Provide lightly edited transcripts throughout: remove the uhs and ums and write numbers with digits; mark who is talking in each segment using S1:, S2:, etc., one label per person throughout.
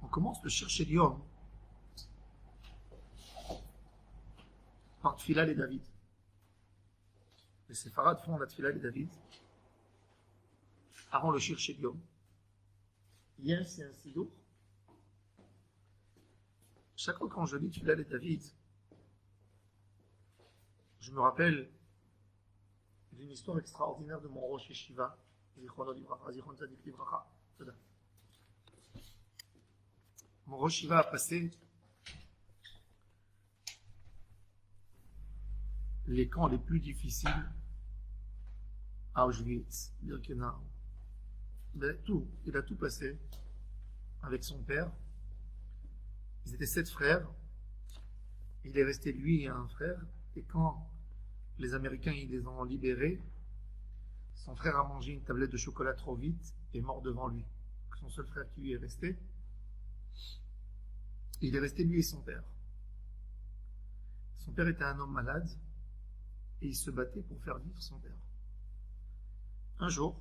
S1: On commence le Shir Sheliom par Tfila et David. Les séfarades font la Tfila et David avant le Shir Sheliom. Hier, c'est un sidour. Chaque fois quand je lis Tfila et David, je me rappelle d'une histoire extraordinaire de mon Rosh Yeshiva, mon Rosh Yeshiva a passé les camps les plus difficiles à Auschwitz, Birkenau. Il a tout passé avec son père. Ils étaient 7 frères. Il est resté lui et un frère. Et quand les Américains ils les ont libérés, son frère a mangé une tablette de chocolat trop vite et est mort devant lui. Son seul frère qui lui est resté. Il est resté lui et son père. Son père était un homme malade et il se battait pour faire vivre son père. Un jour,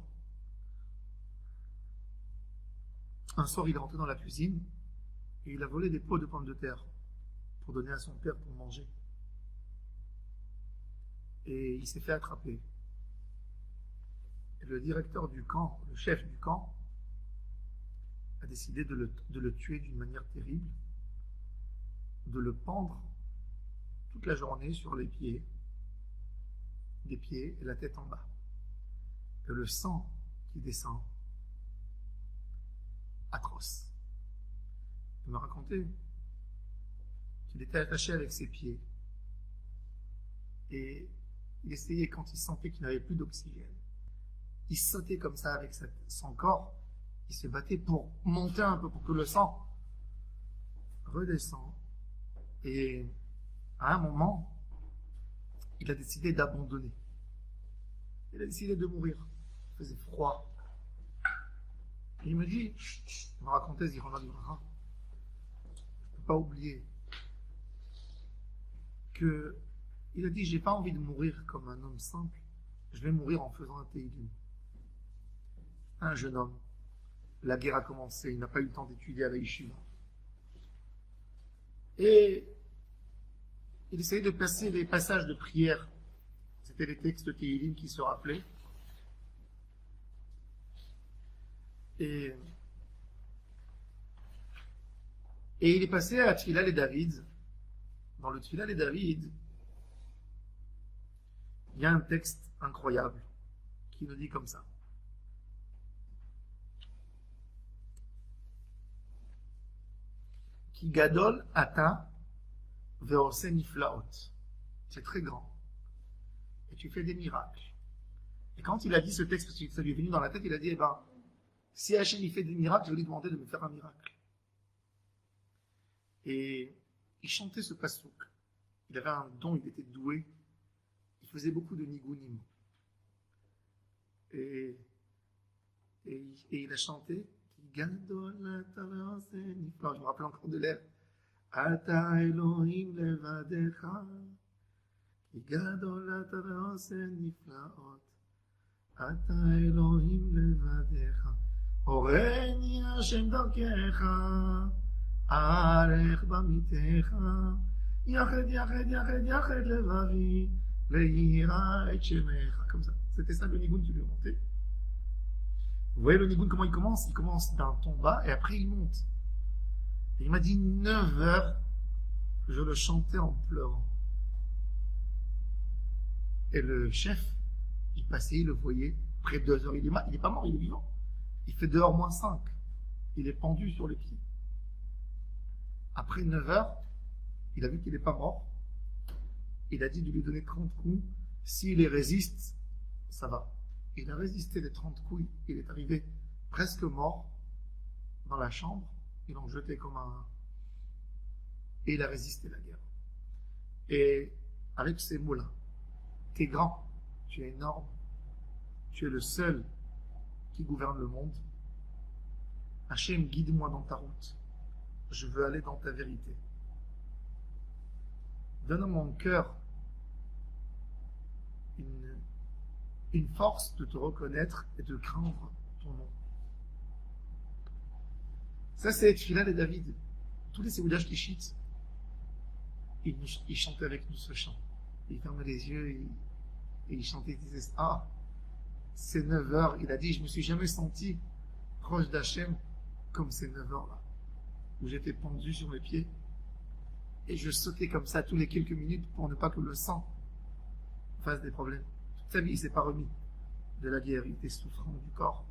S1: un soir, il est rentré dans la cuisine et il a volé des pots de pommes de terre pour donner à son père pour manger. Et il s'est fait attraper. Et le directeur du camp, le chef du camp, a décidé de le tuer d'une manière terrible, de le pendre toute la journée sur les pieds, des pieds et la tête en bas. Et le sang qui descend, atroce. Il m'a raconté qu'il était attaché avec ses pieds et il essayait, quand il sentait qu'il n'avait plus d'oxygène, il sautait comme ça avec son corps, il se battait pour monter un peu, pour que le sang redescende. Et à un moment, il a décidé d'abandonner. Il a décidé de mourir. Il faisait froid. Et il me dit, il m'a raconté, je ne peux pas oublier que il a dit, j'ai pas envie de mourir comme un homme simple, je vais mourir en faisant un Teilim. Un jeune homme, la guerre a commencé, il n'a pas eu le temps d'étudier à la Yeshiva. Et il essayait de passer les passages de prière. C'était les textes de Teilim qui se rappelaient. Et il est passé à Tfila et David. Dans le Tfila et David, il y a un texte incroyable qui nous dit comme ça. Ki gadol ata ve'ose niflaot. C'est très grand. Et tu fais des miracles. Et quand il a dit ce texte, parce que ça lui est venu dans la tête, il a dit, si Hachem il fait des miracles, je vais lui demander de me faire un miracle. Et il chantait ce pasouk. Il avait un don, il était doué. Il faisait beaucoup de nigunim. Et il a chanté. Je me rappelle encore de l'air. Ata Elohim levadecha, ki gadol ata ve'ose niflaot. Ata Elohim levadecha, oreni Hashem darkecha, arech bamitecha, yached yached yached yached levavi, leira et shemecha. Comme ça. C'était ça le nigoun qui lui montait. Vous voyez le nigoun comment il commence? Il commence d'un ton bas et après il monte. Et il m'a dit 9 heures, je le chantais en pleurant. Et le chef, il passait, il le voyait, près de 2 heures, il est pas mort, il est vivant. Il fait 2 heures moins 5. Il est pendu sur les pieds. Après 9 heures, il a vu qu'il n'est pas mort. Il a dit de lui donner 30 coups. S'il les résiste, ça va. Il a résisté les 30 coups, il est arrivé presque mort dans la chambre, ils l'ont jeté comme un... Et il a résisté la guerre. Et avec ces mots-là, tu es grand, tu es énorme, tu es le seul qui gouverne le monde. Hachem, guide-moi dans ta route, je veux aller dans ta vérité. Donne à mon cœur une force de te reconnaître et de craindre ton nom. Ça, c'est Tfila et David. Tous les Séoudages qui chitent, ils chantaient avec nous ce chant. Ils fermaient les yeux et ils chantaient, ils disaient, ah, c'est 9 heures. Il a dit, je me suis jamais senti proche d'Hachem comme ces 9 heures-là, où j'étais pendu sur mes pieds et je sautais comme ça tous les quelques minutes pour ne pas que le sang fasse des problèmes. Toute sa vie, il s'est pas remis de la guerre, il était souffrant du corps.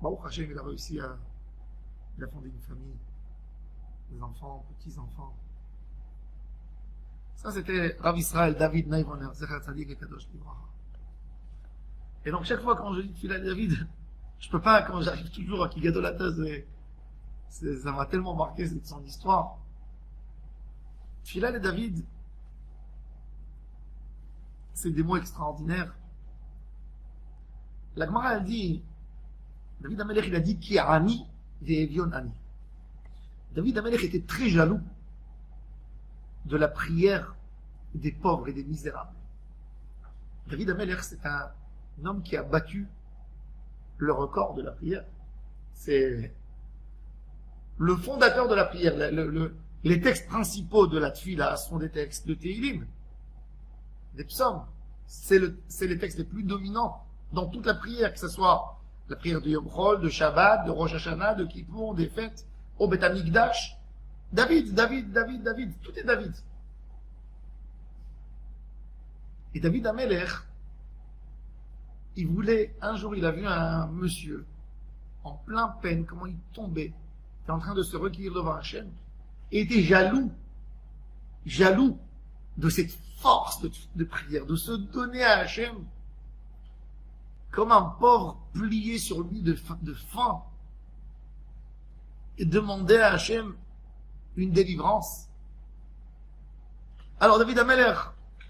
S1: Baruch Hashem, il a réussi il a fondé une famille, des enfants, petits-enfants. Ça, c'était Rav Israël David Naivoner, Zecher Tzadik et Kadosh Libraha. Et donc, chaque fois quand je dis Tfilah David, je peux pas, quand j'arrive toujours à Kigadolatas, ça m'a tellement marqué, c'est son histoire. Tfilah David, c'est des mots extraordinaires. La Gemara, elle dit, David Amelech, il a dit, Ki Ani, Ve'evion Ani. David Amelech était très jaloux de la prière des pauvres et des misérables. David Amelech, c'est un homme qui a battu le record de la prière. C'est le fondateur de la prière. Les textes principaux de la Tfila sont des textes de Tehillim, des psaumes. C'est les textes les plus dominants dans toute la prière, que ce soit la prière de Yom Chol, de Shabbat, de Rosh Hashanah, de Kippour, des fêtes, au Beth Amikdash. David, tout est David. Et David Amelech, un jour il a vu un monsieur en plein peine, comment il tombait, il était en train de se recueillir devant Hachem, et était jaloux de cette force de prière, de se donner à Hachem, comme un pauvre plié sur lui de faim, et demander à Hachem une délivrance. Alors David Amelech,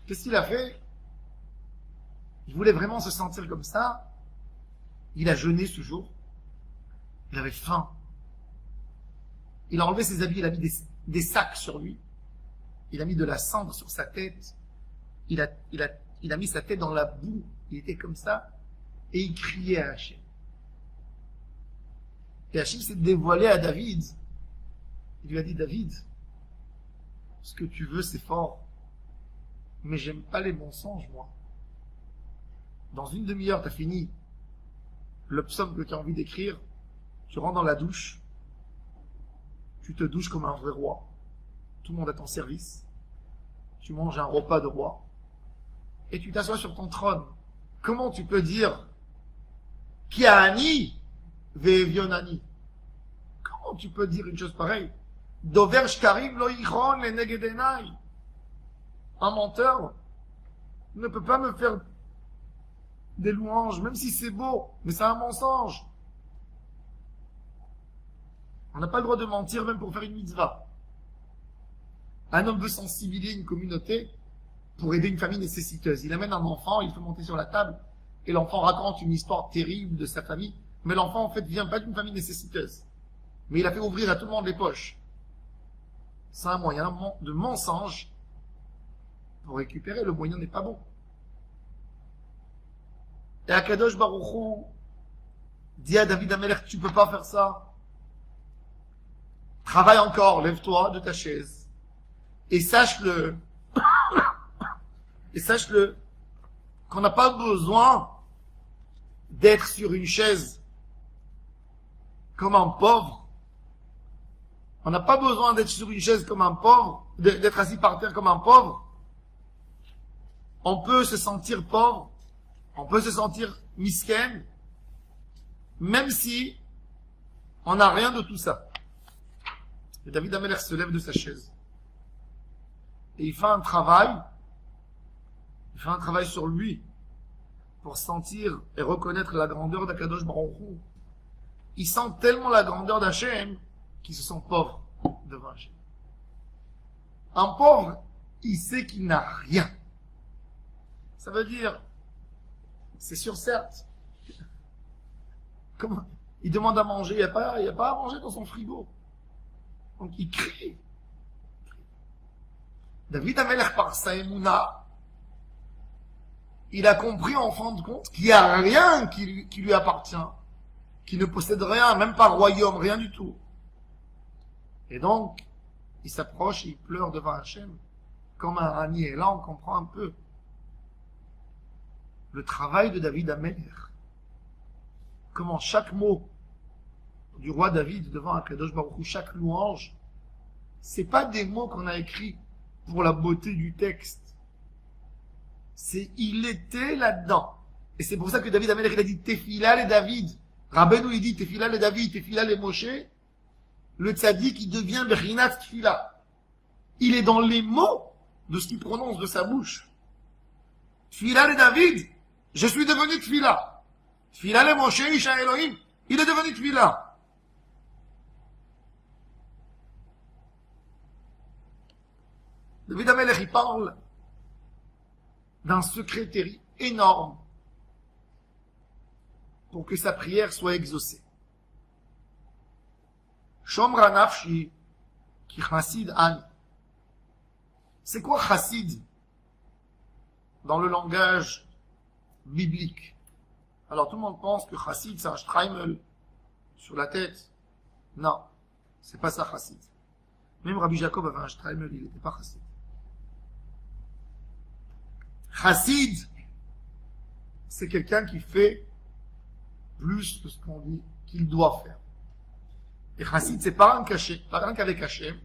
S1: qu'est-ce qu'il a fait? Il voulait vraiment se sentir comme ça. Il a jeûné ce jour. Il avait faim. Il a enlevé ses habits, il a mis des sacs sur lui. Il a mis de la cendre sur sa tête. Il a mis sa tête dans la boue. Il était comme ça. Et il criait à Hachem. Et Hachem s'est dévoilé à David. Il lui a dit, David, ce que tu veux, c'est fort. Mais j'aime pas les mensonges, moi. Dans une demi-heure, tu as fini le psaume que tu as envie d'écrire. Tu rentres dans la douche. Tu te douches comme un vrai roi. Tout le monde à ton service. Tu manges un repas de roi. Et tu t'assois sur ton trône. Comment tu peux dire Ki Ani Ve'evionani? Comment tu peux dire une chose pareille? Dover shkarim lo yichron le neged enai. Un menteur ne peut pas me faire des louanges, même si c'est beau, mais c'est un mensonge. On n'a pas le droit de mentir même pour faire une mitzvah. Un homme veut sensibiliser une communauté pour aider une famille nécessiteuse. Il amène un enfant, il fait monter sur la table, et l'enfant raconte une histoire terrible de sa famille, mais l'enfant en fait vient pas d'une famille nécessiteuse. Mais il a fait ouvrir à tout le monde les poches. C'est un moyen de mensonge pour récupérer. Le moyen n'est pas bon. Et Akadosh Baruch Hu dit à David Amelech, tu peux pas faire ça. Travaille encore, lève-toi de ta chaise. Et sache-le, qu'on n'a pas besoin d'être sur une chaise comme un pauvre. On n'a pas besoin d'être sur une chaise comme un pauvre, d'être assis par terre comme un pauvre. On peut se sentir pauvre, on peut se sentir misken, même si on n'a rien de tout ça. Et David Amelech se lève de sa chaise. Et il fait un travail sur lui, pour sentir et reconnaître la grandeur d'Akadosh Baruch Hu. Il sent tellement la grandeur d'Hachem qu'il se sent pauvre devant Hachem. Un pauvre, il sait qu'il n'a rien. Ça veut dire, c'est sûr certes, comment il demande à manger, il n'y a pas à manger dans son frigo. Donc il crie. David Amelech par sa émouna, il a compris en fin de compte qu'il n'y a rien qui lui appartient, qu'il ne possède rien, même pas royaume, rien du tout. Et donc, il s'approche et il pleure devant Hachem comme un ranier. Et là, on comprend un peu le travail de David Amelech. Comment chaque mot du roi David devant Akadosh Baruch Hu, chaque louange, c'est pas des mots qu'on a écrits pour la beauté du texte. C'est il était là-dedans. Et c'est pour ça que David Amelech, il a dit Tefila les David. Rabbeinu, il dit Tefila les David, Tefila les Moshe. Le tzaddik, il devient Berinat Tefila. Il est dans les mots de ce qu'il prononce de sa bouche. Tefila les David, je suis devenu Tefila. Tefila les Moshe, Isha Elohim, il est devenu Tefila. David Amelech, il parle d'un secret énorme pour que sa prière soit exaucée. Shomra nafshi ki chassid ani. C'est quoi chassid dans le langage biblique? Alors tout le monde pense que chassid c'est un streimel sur la tête. Non, c'est pas ça chassid. Même Rabbi Jacob avait un streimel, il n'était pas chassid. Chassid, c'est quelqu'un qui fait plus de ce qu'on dit qu'il doit faire. Et chassid, c'est pas rien qu'avec Hachem,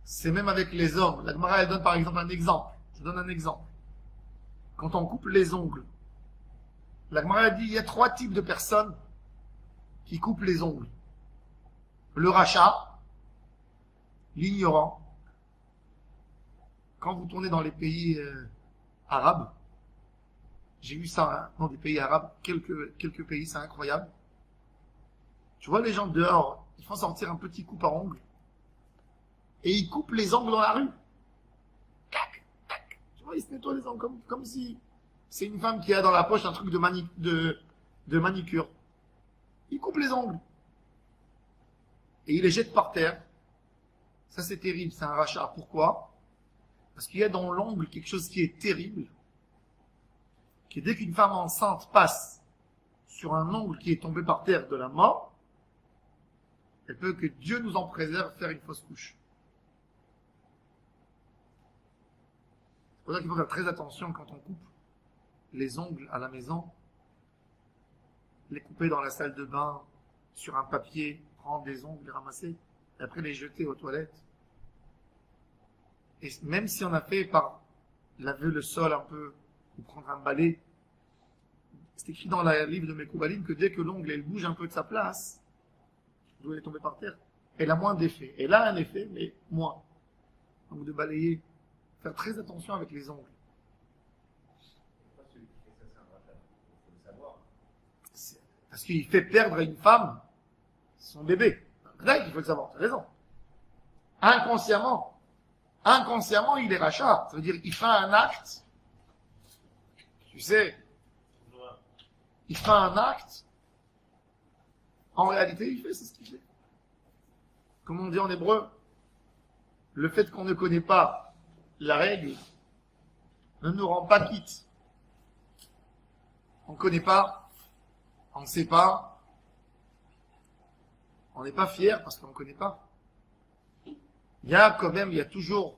S1: c'est même avec les hommes. La Gemara, elle donne par exemple un exemple. Je donne un exemple. Quand on coupe les ongles, la Gemara dit il y a 3 types de personnes qui coupent les ongles. Le rachat, l'ignorant. Quand vous tournez dans les pays arabes, j'ai vu ça hein, dans des pays arabes, quelques pays, c'est incroyable. Tu vois les gens dehors, ils font sortir un petit coupe à ongles et ils coupent les ongles dans la rue. Tac, tac. Tu vois, ils se nettoient les ongles comme si c'est une femme qui a dans la poche un truc de manicure. Ils coupent les ongles et ils les jettent par terre. Ça c'est terrible, c'est un rachat. Pourquoi? Parce qu'il y a dans l'ongle quelque chose qui est terrible, qui est dès qu'une femme enceinte passe sur un ongle qui est tombé par terre de la mort, elle peut, que Dieu nous en préserve, faire une fausse couche. C'est pour ça qu'il faut faire très attention quand on coupe les ongles à la maison, les couper dans la salle de bain, sur un papier, prendre des ongles, les ramasser, et après les jeter aux toilettes. Et même si on a fait par laver le sol un peu, ou prendre un balai, c'est écrit dans le livre de Mekoubalim que dès que l'ongle elle bouge un peu de sa place, d'où elle est tombée par terre, elle a moins d'effet. Elle a un effet, mais moins. Donc de balayer, faire très attention avec les ongles. Parce qu'il fait perdre à une femme son bébé. Là, il faut le savoir, tu as raison. Inconsciemment, il est rachat. Ça veut dire qu'il fait un acte. Tu sais, il fait un acte. En réalité, il fait, c'est ce qu'il fait. Comme on dit en hébreu, le fait qu'on ne connaît pas la règle ne nous rend pas quitte. On ne connaît pas, on ne sait pas, on n'est pas fier parce qu'on ne connaît pas. Il y a toujours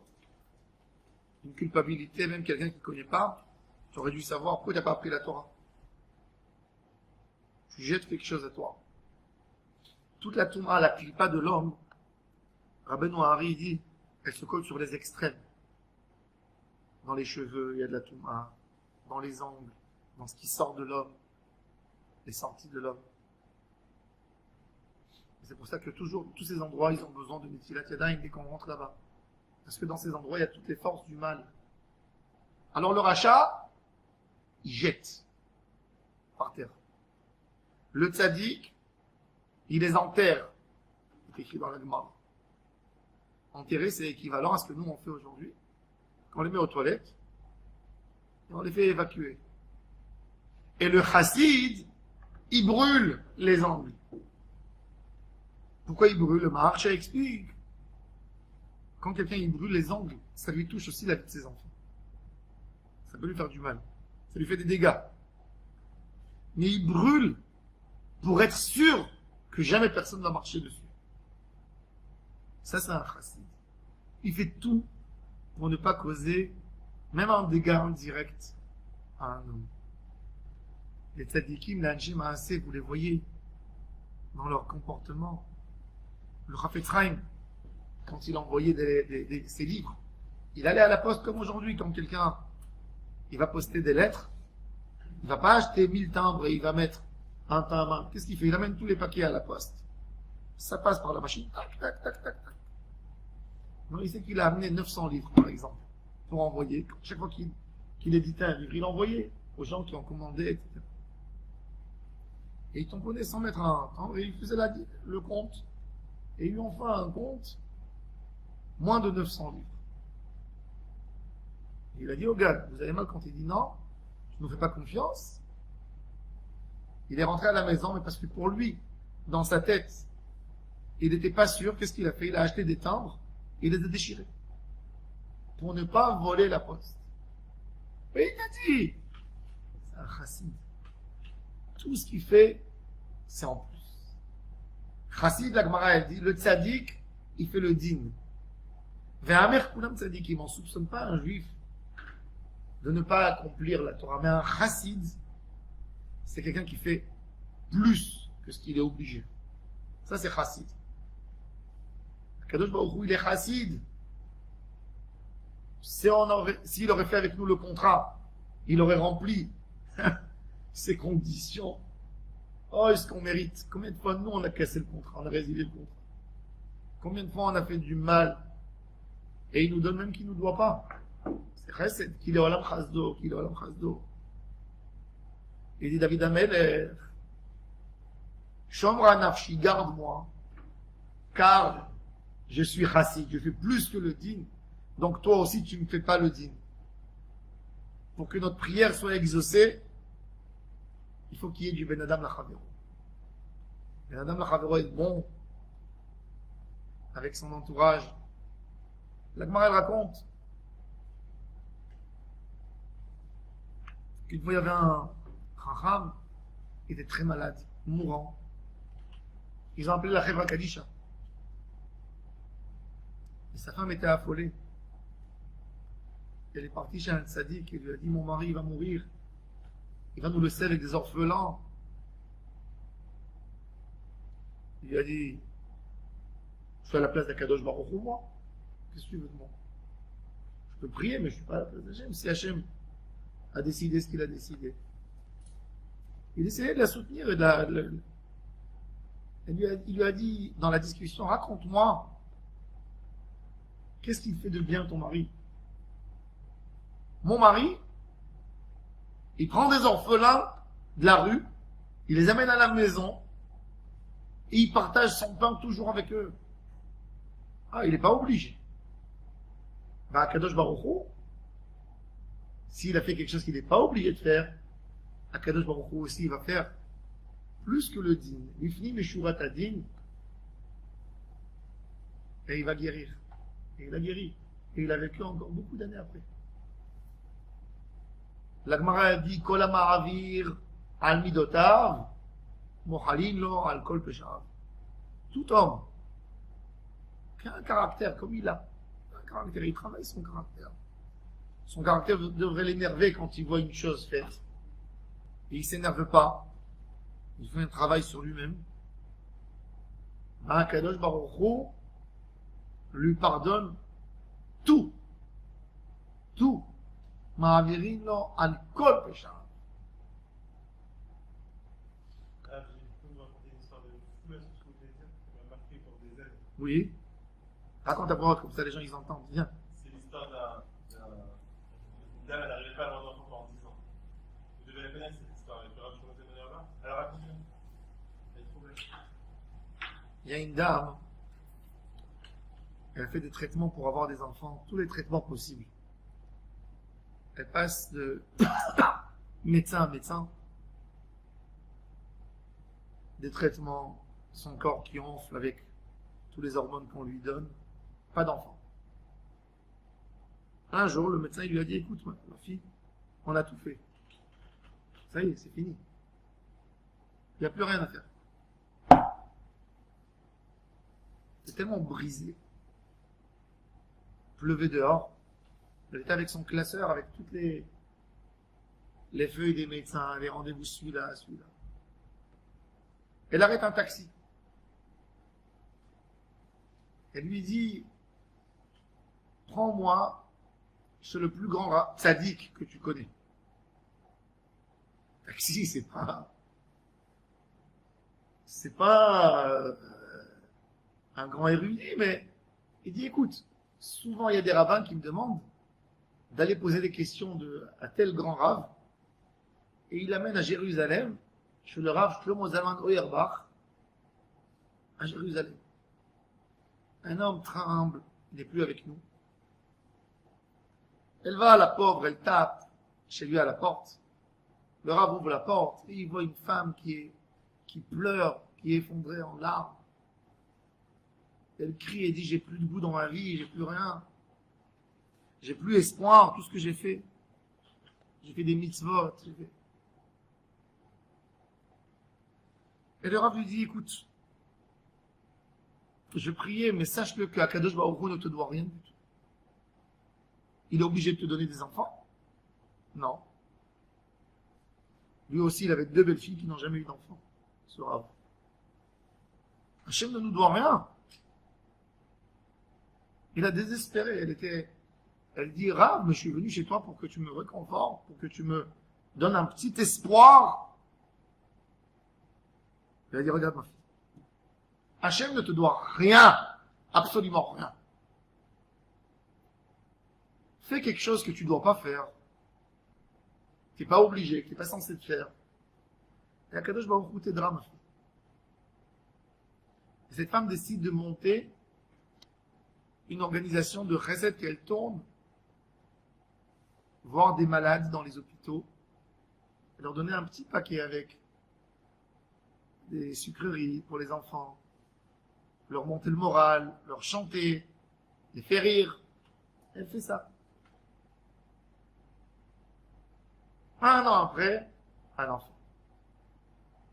S1: une culpabilité, même quelqu'un qui ne connaît pas, tu aurais dû savoir pourquoi tu n'as pas appris la Torah. Tu jettes quelque chose à toi. Toute la Touma, la clipa de l'homme, Rabbeinu Hari dit, elle se colle sur les extrêmes. Dans les cheveux, il y a de la Touma, dans les ongles, dans ce qui sort de l'homme, les sorties de l'homme. C'est pour ça que toujours, tous ces endroits, ils ont besoin de Netilat Yadayim dès qu'on rentre là-bas. Parce que dans ces endroits, il y a toutes les forces du mal. Alors le rachat, il jette par terre. Le tzaddik, il les enterre. C'est écrit dans la Gemara. Enterrer, c'est équivalent à ce que nous on fait aujourd'hui. On les met aux toilettes et on les fait évacuer. Et le chassid, il brûle les ongles. Pourquoi il brûle? Le Maharsha explique. Quand quelqu'un il brûle les ongles, ça lui touche aussi la vie de ses enfants. Ça peut lui faire du mal. Ça lui fait des dégâts. Mais il brûle pour être sûr que jamais personne ne va marcher dessus. Ça, c'est un chassid. Il fait tout pour ne pas causer même un dégât indirect à un homme. Les tzadikim, les anshim ma'aseh, vous les voyez dans leur comportement. Le Chafetz Chaim, quand il envoyait ses livres, il allait à la poste comme aujourd'hui, quand quelqu'un il va poster des lettres, il va pas acheter 1000 timbres et il va mettre un timbre. Qu'est-ce qu'il fait? Il amène tous les paquets à la poste. Ça passe par la machine. Tac, tac, tac, tac, tac. Donc, il sait qu'il a amené 900 livres, par exemple, pour envoyer. Chaque fois qu'il éditait un livre, il envoyait aux gens qui ont commandé, etc. Et il tamponnait sans mettre un timbre et il faisait le compte. Et ils lui ont fait un compte moins de 900 livres. Et il a dit au gars, vous avez mal quand il dit non, tu ne nous fais pas confiance. Il est rentré à la maison, mais parce que pour lui, dans sa tête, il n'était pas sûr. Qu'est-ce qu'il a fait? Il a acheté des timbres et il les a déchirés pour ne pas voler la poste. Et il a dit, c'est un chassid. Tout ce qu'il fait, c'est en plus. Chassid, la Gemara, elle dit, le tzaddik, il fait le din. Ve'amer kulam tzaddik, il m'en soupçonne pas un juif de ne pas accomplir la Torah. Mais un chassid, c'est quelqu'un qui fait plus que ce qu'il est obligé. Ça, c'est chassid. Kadosh Baruch Hu, il est chassid. S'il aurait fait avec nous le contrat, il aurait rempli ces conditions. Oh, est-ce qu'on mérite? Combien de fois nous on a cassé le contrat, on a résilié le contrat? Combien de fois on a fait du mal? Et il nous donne même qu'il ne nous doit pas. C'est chesed, qu'il est olam chasdo, qu'il est olam chasdo. Il dit David Amelech, Shomra nafshi, garde-moi, car je suis chassid, je fais plus que le din. Donc toi aussi tu ne fais pas le din. Pour que notre prière soit exaucée, il faut qu'il y ait du Ben Adam Lachavero. Ben Adam Lachavero est bon avec son entourage. La Gemara elle raconte qu'une fois il y avait un Chacham qui était très malade, mourant. Ils ont appelé la Chevra Kadisha. Et sa femme était affolée. Elle est partie chez un tzaddik et lui a dit, mon mari va mourir. Il va nous laisser avec des orphelins. Il lui a dit, je suis à la place d'Akadosh Baruch Hu, moi. Qu'est-ce que tu veux de moi? Je peux prier, mais je ne suis pas à la place d'Hachem. Si Hachem a décidé ce qu'il a décidé. Il essayait de la soutenir et il lui a dit dans la discussion, raconte-moi, qu'est-ce qu'il fait de bien ton mari? Mon mari, il prend des orphelins de la rue, il les amène à la maison et il partage son pain toujours avec eux. Ah, il n'est pas obligé. Bah, Kadosh Baruch Hu, s'il a fait quelque chose qu'il n'est pas obligé de faire, Akadosh Baruch Hu aussi, il va faire plus que le din. Mifni Meshurat Adin. Et il va guérir. Et il a guéri. Et il a vécu encore beaucoup d'années après. La Gemara a dit Kol ha'ma'avir al midotav mochalin lo al kol peshav. Tout homme qui a un caractère comme il a, un caractère, il travaille son caractère. Son caractère devrait l'énerver quand il voit une chose faite. Et il ne s'énerve pas. Il fait un travail sur lui-même. Kadosh Baruch Hu lui pardonne tout. Tout. Ma'avirin lo al kol peshav.
S2: J'ai pu vous raconter une histoire de fou, est-ce que vous voulez dire? Ça m'a marqué pour des ailes.
S1: Oui. Raconte à voix haute, comme ça les gens ils entendent. Viens.
S2: C'est l'histoire d'une dame, elle n'arrivait pas à avoir d'enfant pendant 10 ans. Vous devez la connaître cette histoire, elle peut raconter de manière là. Alors racontez-la. Elle est trop belle.
S1: Il y a une dame, elle fait des traitements pour avoir des enfants, tous les traitements possibles. Elle passe de médecin à médecin, des traitements, son corps qui enfle avec tous les hormones qu'on lui donne, pas d'enfant. Un jour, le médecin il lui a dit, écoute, ma fille, on a tout fait. Ça y est, c'est fini. Il n'y a plus rien à faire. C'est tellement brisé. pleuvait dehors. Elle était avec son classeur, avec toutes les feuilles des médecins, les rendez-vous, celui-là, celui-là. Elle arrête un taxi. Elle lui dit, prends-moi chez le plus grand tzaddik que tu connais. Taxi, c'est pas un grand érudit, mais il dit, écoute, souvent il y a des rabbins qui me demandent d'aller poser des questions à tel grand rave, et il l'amène à Jérusalem, chez le rave Shlomo Zalman Auerbach, à Jérusalem. Un homme tremble, il n'est plus avec nous. Elle va, la pauvre, elle tape chez lui à la porte. Le rave ouvre la porte et il voit une femme qui pleure, qui est effondrée en larmes. Elle crie et dit, j'ai plus de goût dans ma vie, j'ai plus rien. J'ai plus espoir, tout ce que j'ai fait. J'ai fait des mitzvot. Et le rave lui dit, écoute, je priais, mais sache-le qu'Akadosh Baruch Hu ne te doit rien du tout. Il est obligé de te donner des enfants? Non. Lui aussi, il avait 2 belles filles qui n'ont jamais eu d'enfants, ce rave. Hachem ne nous doit rien. Il a désespéré. Elle dit, Rav, mais je suis venu chez toi pour que tu me réconfortes, pour que tu me donnes un petit espoir. Il a dit, regarde ma fille. Hachem ne te doit rien, absolument rien. Fais quelque chose que tu ne dois pas faire. Tu n'es pas obligé, tu n'es pas censé le faire. Et Akadosh Baruch Hu t'aidera, ma fille. Et cette femme décide de monter une organisation de recettes qu'elle tourne, voir des malades dans les hôpitaux, et leur donner un petit paquet avec des sucreries pour les enfants, leur monter le moral, leur chanter, les faire rire. Elle fait ça. Un an après, un enfant.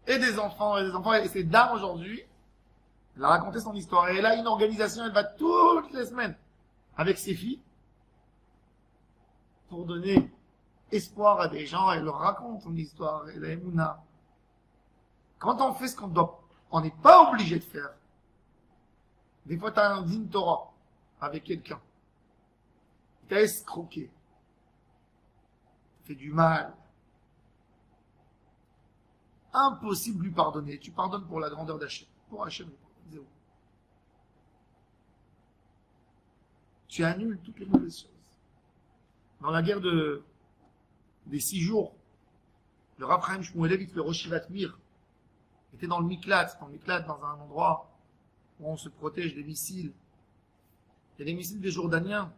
S1: Et des enfants, et des enfants. Et cette dame aujourd'hui, elle a raconté son histoire. Et elle a une organisation, elle va toutes les semaines avec ses filles pour donner espoir à des gens. Elle leur raconte son histoire. Et la Emouna. Quand on fait ce on n'est pas obligé de faire. Des fois, tu as un din Torah avec quelqu'un. Il t'a escroqué. Il fait du mal. Impossible de lui pardonner. Tu pardonnes pour la grandeur d'Hachem. Pour Hachem, zéro. Tu annules toutes les mauvaises choses. Dans la guerre des 6 jours, le Rav Chaim Shmuelevitz, le Rosh Yeshivat Mir, était dans le Miklat, dans un endroit où on se protège des missiles. Il y a des missiles des Jordaniens,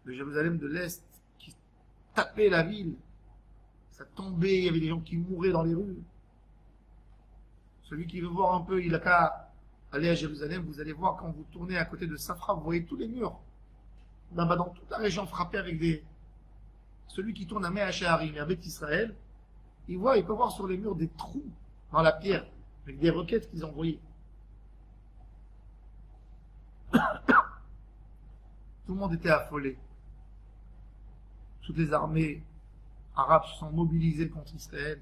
S1: de Jérusalem de l'Est, qui tapaient la ville. Ça tombait, il y avait des gens qui mouraient dans les rues. Celui qui veut voir un peu, il n'a qu'à aller à Jérusalem. Vous allez voir, quand vous tournez à côté de Safra, vous voyez tous les murs. Là-bas, dans toute la région frappée avec des... Celui qui tourne à Mea Shearim et à Beth Israël, il peut voir sur les murs des trous dans la pierre, avec des roquettes qu'ils ont envoyées. Tout le monde était affolé. Toutes les armées arabes se sont mobilisées contre Israël.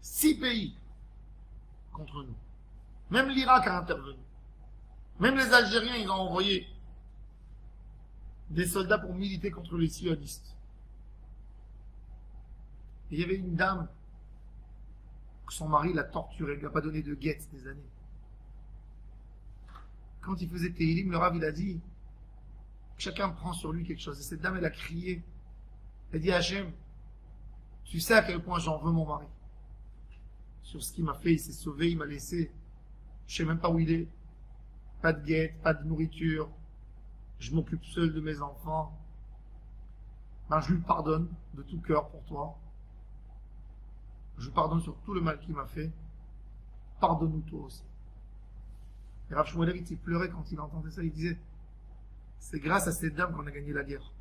S1: 6 pays contre nous. Même l'Irak a intervenu. Même les Algériens, ils ont envoyé des soldats pour militer contre les sionistes. Et il y avait une dame que son mari l'a torturée, il lui a pas donné de guette des années. Quand il faisait Tehillim, le Rav il a dit, chacun prend sur lui quelque chose. Et cette dame, elle a crié. Elle dit, Hachem, tu sais à quel point j'en veux mon mari. Sur ce qu'il m'a fait, il s'est sauvé, il m'a laissé. Je sais même pas où il est. Pas de guette, pas de nourriture. Je m'occupe seul de mes enfants. Ben, je lui pardonne de tout cœur pour toi. Je lui pardonne sur tout le mal qu'il m'a fait. Pardonne-nous toi aussi. Et Rav Shmuelevitz, il pleurait quand il entendait ça. Il disait, c'est grâce à cette dame qu'on a gagné la guerre.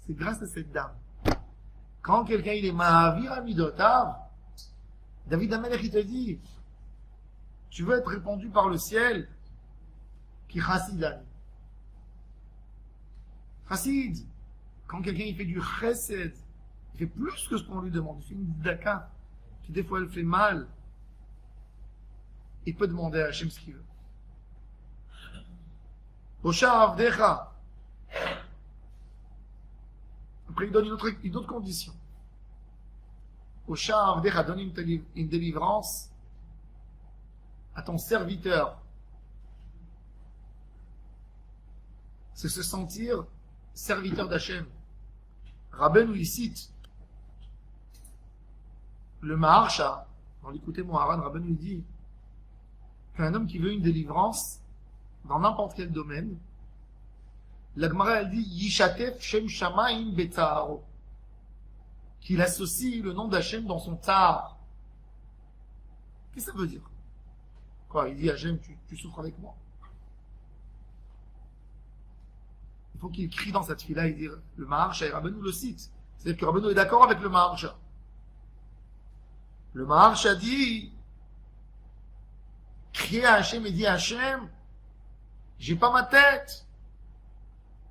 S1: C'est grâce à cette dame. Quand quelqu'un il est Mahavir Amidotav, David Amelech il te dit, tu veux être répandu par le ciel, qui chassidani. Chassid, quand quelqu'un il fait du chesed, il fait plus que ce qu'on lui demande, il fait une daka, qui des fois elle fait mal, il peut demander à Hachem ce qu'il veut. Osha avdecha. Après il donne une autre condition. Osha avdecha donne une délivrance à ton serviteur. C'est se sentir serviteur d'Hachem. Rabbeinu il cite le Maharsha, dans l'écouter Moharan, Rabbeinu il dit qu'un homme qui veut une délivrance dans n'importe quel domaine, la Gemara elle dit Yishatef Shem Shamayim Betzaharo, qu'il associe le nom d'Hachem dans son tsar. Qu'est-ce que ça veut dire? Quoi, il dit Hachem, tu souffres avec moi. Il faut qu'il crie dans cette fille-là et dire le Maharsha et Rabbeinu le cite. C'est-à-dire que Rabbeinu est d'accord avec le Maharsha. Le Maharsha dit crier à Hachem et dit Hachem, j'ai pas ma tête.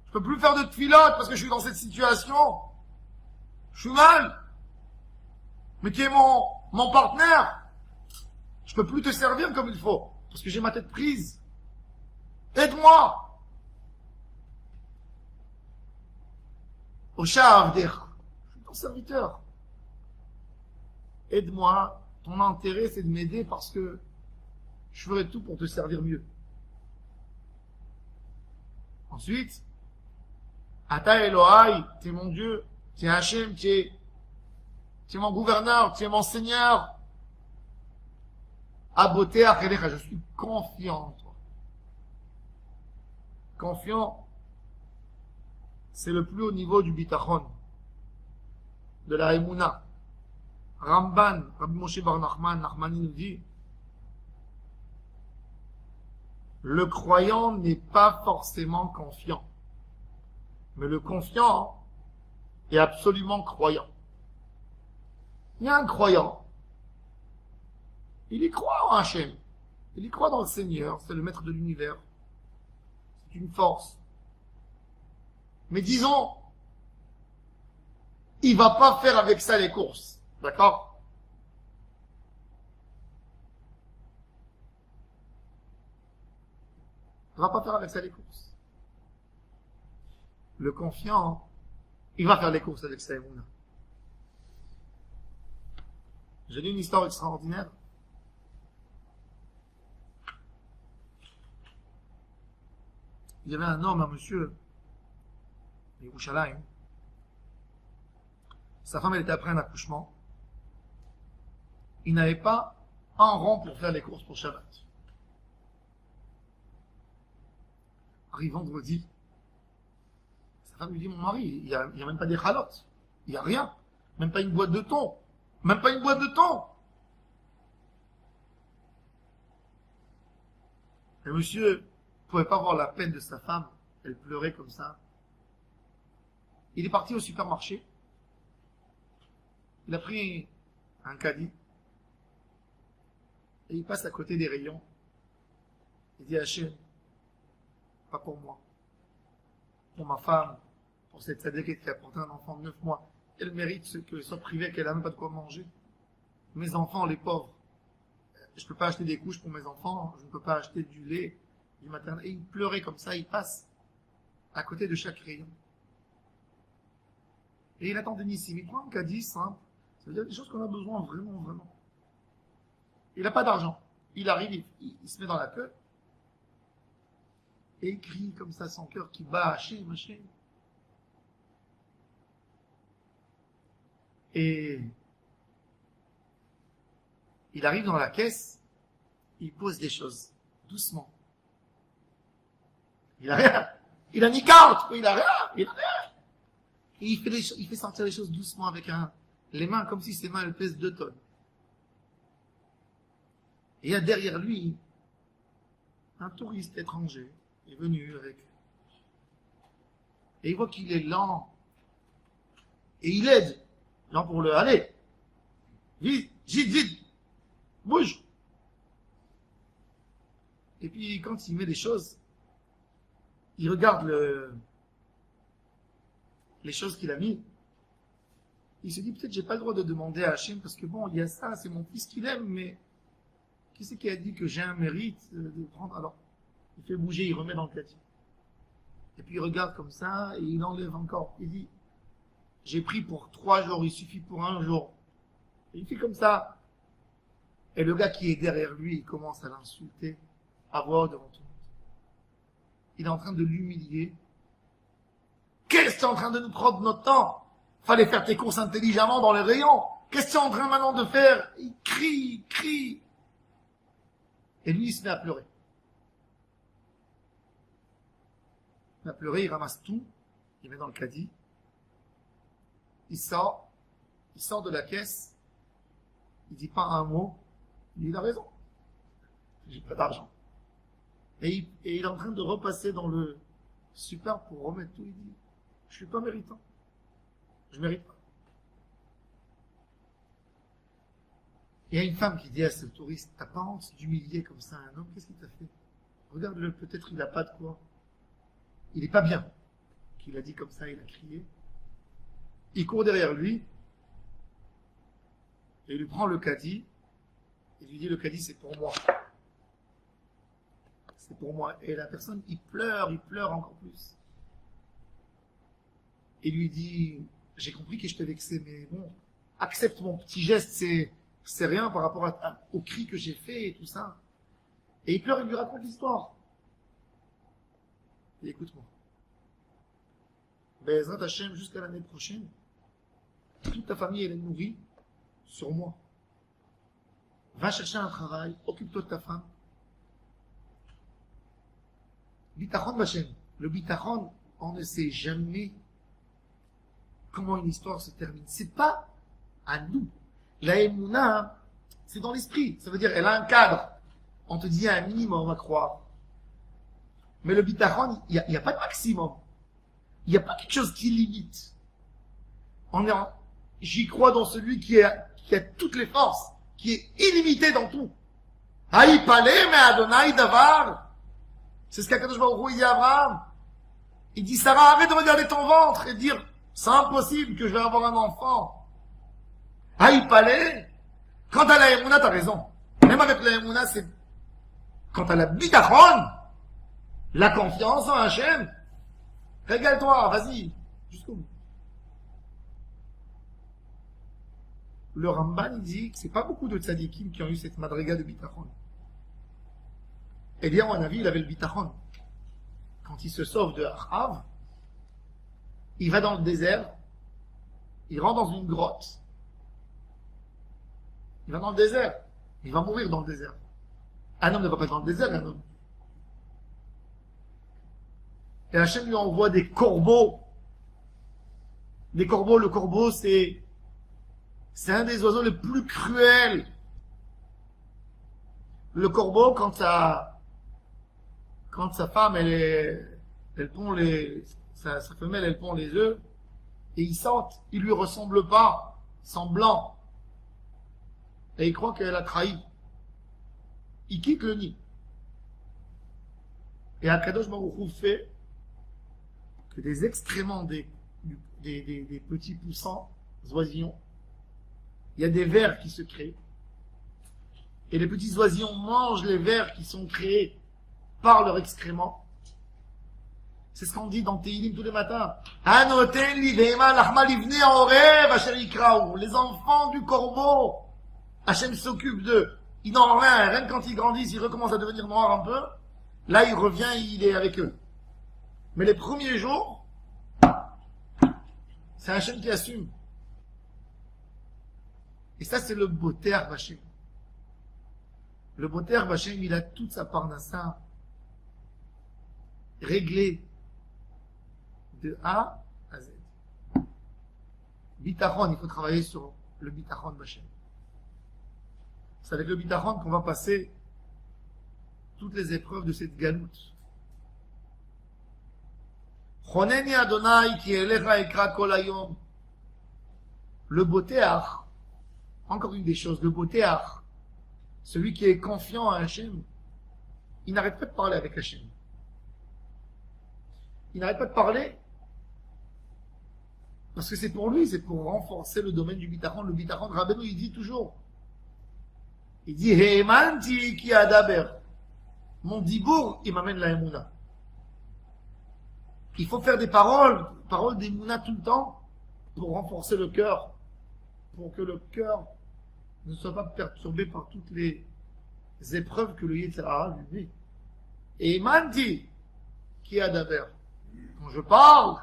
S1: Je peux plus faire de tfilote parce que je suis dans cette situation. Je suis mal. Mais qui est mon partenaire? Je peux plus te servir comme il faut parce que j'ai ma tête prise. Aide-moi. Osha avdecha, je suis ton serviteur. Aide-moi. Ton intérêt c'est de m'aider parce que je ferai tout pour te servir mieux. Ensuite, Ata Elohai, tu es mon Dieu, tu es Hachem, tu es mon gouverneur, tu es mon Seigneur. Aboté Achelecha, je suis confiant en toi. Confiant, c'est le plus haut niveau du bitachon, de la Emouna. Ramban, Rabbi Moshe Bar Nachman, Nachmani nous dit, le croyant n'est pas forcément confiant, mais le confiant est absolument croyant. Il y a un croyant, il y croit en Hachem, il y croit dans le Seigneur, c'est le maître de l'univers, c'est une force. Mais disons, il va pas faire avec ça les courses, d'accord? Il va pas faire avec ça les courses. Le confiant, il va faire les courses avec sa émouna. J'ai lu une histoire extraordinaire. Il y avait un homme, un monsieur, Yerushalayim. Sa femme, elle était après un accouchement. Il n'avait pas un rond pour faire les courses pour Shabbat. Arrive vendredi. Sa femme lui dit, mon mari, il n'y a même pas des chalotes. Il n'y a rien. Même pas une boîte de thon. Même pas une boîte de thon. Le monsieur ne pouvait pas voir la peine de sa femme. Elle pleurait comme ça. Il est parti au supermarché. Il a pris un caddie. Et il passe à côté des rayons. Il dit à Hachem, pas pour moi. Pour ma femme. Pour cette sadéquette qui a porté un enfant de 9 mois. Elle mérite qu'elle soit privée, qu'elle n'a même pas de quoi manger. Mes enfants, les pauvres. Je ne peux pas acheter des couches pour mes enfants. Je ne peux pas acheter du lait, du maternel. Et il pleurait comme ça. Il passe à côté de chaque rayon. Et il attend Nissim. Il prend un caddie simple. Ça veut dire des choses qu'on a besoin vraiment, vraiment. Il n'a pas d'argent. Il arrive, il se met dans la queue. Et il crie comme ça, son cœur qui bat, Hachem, Hachem. Et il arrive dans la caisse, il pose des choses, doucement. Il a rien. Il a ni carte, il a rien. Il a rien. Et il fait sortir les choses doucement avec les mains, comme si ses mains elles pèsent 2 tonnes. Et il y a derrière lui un touriste étranger, est venu avec. Et il voit qu'il est lent. Et il aide. Lent pour le aller. Vite, vite, vite. Bouge. Et puis quand il met les choses, il regarde les choses qu'il a mis. Il se dit, peut-être j'ai pas le droit de demander à Hachem, parce que bon, il y a ça, c'est mon fils qu'il aime, mais qui c'est qui a dit que j'ai un mérite de prendre? Alors, il fait bouger, il remet dans le caddie. Et puis il regarde comme ça, et il enlève encore. Il dit, j'ai pris pour 3 jours, il suffit pour 1 jour. Et il fait comme ça. Et le gars qui est derrière lui, il commence à l'insulter, à voix haute devant tout le monde. Il est en train de l'humilier. Qu'est-ce que tu es en train de nous prendre notre temps? Fallait faire tes courses intelligemment dans les rayons. Qu'est-ce que tu es en train maintenant de faire? Il crie, il crie. Et lui, il se met à pleurer. Il se met à pleurer, il ramasse tout, il met dans le caddie. Il sort de la caisse. Il dit pas un mot. Il a raison. J'ai pas d'argent. Et il est en train de repasser dans le super pour remettre tout. Il dit, je suis pas méritant. Je mérite pas. Il y a une femme qui dit à ce touriste, t'as pas honte d'humilier comme ça un homme? Qu'est-ce qu'il t'a fait? Regarde-le, peut-être il a pas de quoi. Il est pas bien. Qu'il a dit comme ça, il a crié. Il court derrière lui. Et il lui prend le caddie. Il lui dit, le caddie c'est pour moi. C'est pour moi. Et la personne, il pleure encore plus. Il lui dit, j'ai compris que je t'ai vexé, mais bon, accepte mon petit geste, c'est rien par rapport au cri que j'ai fait et tout ça. Et il pleure, il lui raconte l'histoire. Et écoute-moi. Be'ezrat Hashem, jusqu'à l'année prochaine, toute ta famille, elle est nourrie sur moi. Va chercher un travail, occupe-toi de ta femme. Bitachon Hashem. Le bitachon, on ne sait jamais comment une histoire se termine. C'est pas à nous. La émouna, c'est dans l'esprit. Ça veut dire, elle a un cadre. On te dit un minimum, on va croire. Mais le bitachon, il n'y a pas de maximum. Il n'y a pas quelque chose qui limite. J'y crois dans celui qui a toutes les forces, qui est illimité dans tout. Haï palé, mais Adonai davar. C'est ce qu'Akadosh Baruch Hu dit à Abraham. Il dit, Sarah, arrête de regarder ton ventre et dire, c'est impossible que je vais avoir un enfant. Haï palé. Quant à la émouna, t'as raison. Même avec la émouna, c'est, quant à la bitachon, la confiance en Hachem, régale-toi, vas-y, jusqu'au bout. Le Ramban, il dit que c'est pas beaucoup de tzadikim qui ont eu cette madriga de bitachon. Eh bien, à mon avis, il avait le bitachon. Quand il se sauve de Achav, il va dans le désert, il rentre dans une grotte, il va dans le désert, il va mourir dans le désert. Un homme ne va pas dans le désert, un homme. Et Hachem lui envoie des corbeaux. Des corbeaux, le corbeau, c'est un des oiseaux les plus cruels. Le corbeau, quand sa femme, elle pond sa femelle, elle pond les œufs, et ils sentent, ils lui ressemblent pas, ils sont blancs. Et il croit qu'elle a trahi. Il quitte le nid. Et Akadosh Baruch Hu fait que des excréments des petits poussants, oisillons, il y a des vers qui se créent. Et les petits oisillons mangent les vers qui sont créés par leur excrément. C'est ce qu'on dit dans Tehillim tous les matins. Les enfants du corbeau, Hachem s'occupe d'eux. Ils n'ont rien. Rien que quand ils grandissent, ils recommencent à devenir noirs un peu. Là, il revient, il est avec eux. Mais les premiers jours, c'est Hachem qui assume. Et ça, c'est le Boter Hachem. Le Boter Hachem, il a toute sa parnassa réglée de A à Z. Bitachon, il faut travailler sur le Bitachon Hachem. C'est avec le Bitachon qu'on va passer toutes les épreuves de cette galoute. Choneni Adonai ki elecha ekra kol hayom. Le Boteach, encore une des choses, le Boteach, celui qui est confiant à Hachem, il n'arrête pas de parler avec Hachem. il n'arrête pas de parler. Parce que c'est pour lui, c'est pour renforcer le domaine du bitachon. Le bitachon, Rabbeinu, il dit toujours. Il dit, Heimanti ki adaber. Mon dibour, il m'amène la Emouna. Il faut faire des paroles d'Emouna tout le temps, pour renforcer le cœur. Pour que le cœur ne soit pas perturbé par toutes les épreuves que le Yetzer Hara lui met. Heimanti ki adaber. Quand je parle,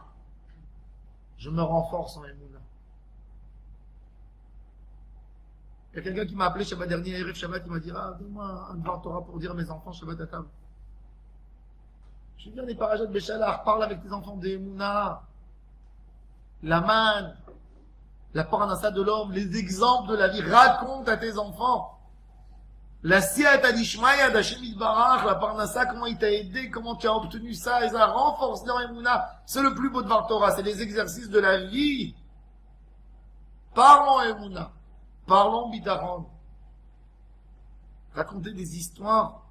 S1: je me renforce en Emouna. Il y a quelqu'un qui m'a appelé Shabbat dernier, Erev Shabbat, il m'a dit, donne-moi un Dvar Torah pour dire à mes enfants Shabbat à table. Je viens des Parajat Béchalar, parle avec tes enfants d'Emouna, la manne, la parnassa de l'homme, les exemples de la vie, raconte à tes enfants. La siyata d'Ishmaïa d'Hashem Yitbarach, la parnassa, comment il t'a aidé, comment tu as obtenu ça, et ça renforce dans Emouna. C'est le plus beau Dvar Torah, c'est les exercices de la vie. Parlons Emouna, parlons Bitachon. Racontez des histoires.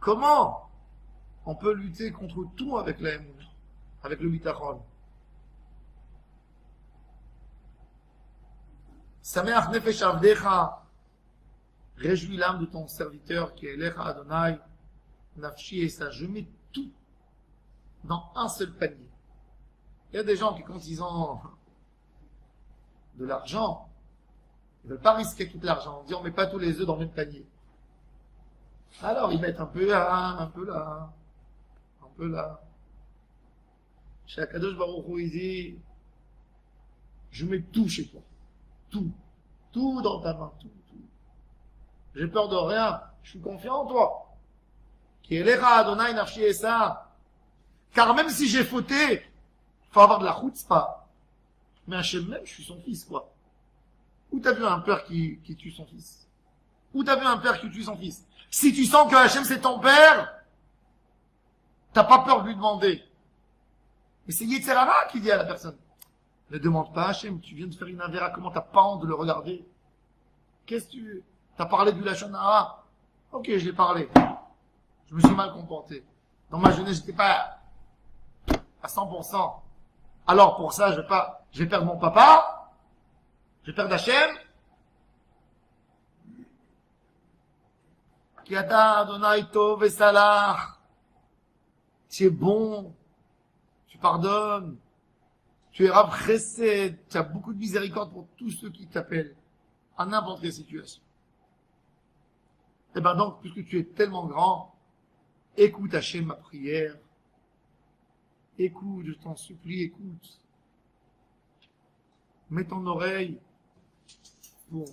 S1: Comment on peut lutter contre tout avec la Emouna, avec le Bitachon? Sameach nefesh avdecha. Réjouis l'âme de ton serviteur qui est l'Echa Adonai, Nafshi et ça. Je mets tout dans un seul panier. Il y a des gens qui, quand ils ont de l'argent, ils ne veulent pas risquer tout l'argent. On dit on ne met pas tous les œufs dans le même panier. Alors ils mettent un peu là, un peu là, un peu là. Chez Akadosh Baruch Hu, il dit, je mets tout chez toi. Tout. Tout dans ta main. Tout. J'ai peur de rien, je suis confiant en toi. Qui est l'Echa Adonai Nafshi et ça. Car même si j'ai fauté, il faut avoir de la chutzpah. Mais Hachem même, je suis son fils, quoi. Où t'as vu un père qui tue son fils? Où t'as vu un père qui tue son fils? Si tu sens que Hachem c'est ton père, t'as pas peur de lui demander. Mais c'est Yetzer Hara qui dit à la personne, ne demande pas Hachem, tu viens de faire une avéra, comment t'as pas honte de le regarder? Qu'est-ce que tu... T'as parlé du Lachon Hara. Ok, je l'ai parlé. Je me suis mal comporté. Dans ma jeunesse, j'étais pas à 100%. Alors, pour ça, je vais perdre mon papa. Je vais perdre Hachem. Ki ata Adonai tov et salach. Tu es bon. Tu pardonnes. Tu es Rav Chesed. Tu as beaucoup de miséricorde pour tous ceux qui t'appellent. À n'importe quelle situation. Et ben donc, puisque tu es tellement grand, écoute Hachem ma prière. Écoute, je t'en supplie, écoute. Mets ton oreille pour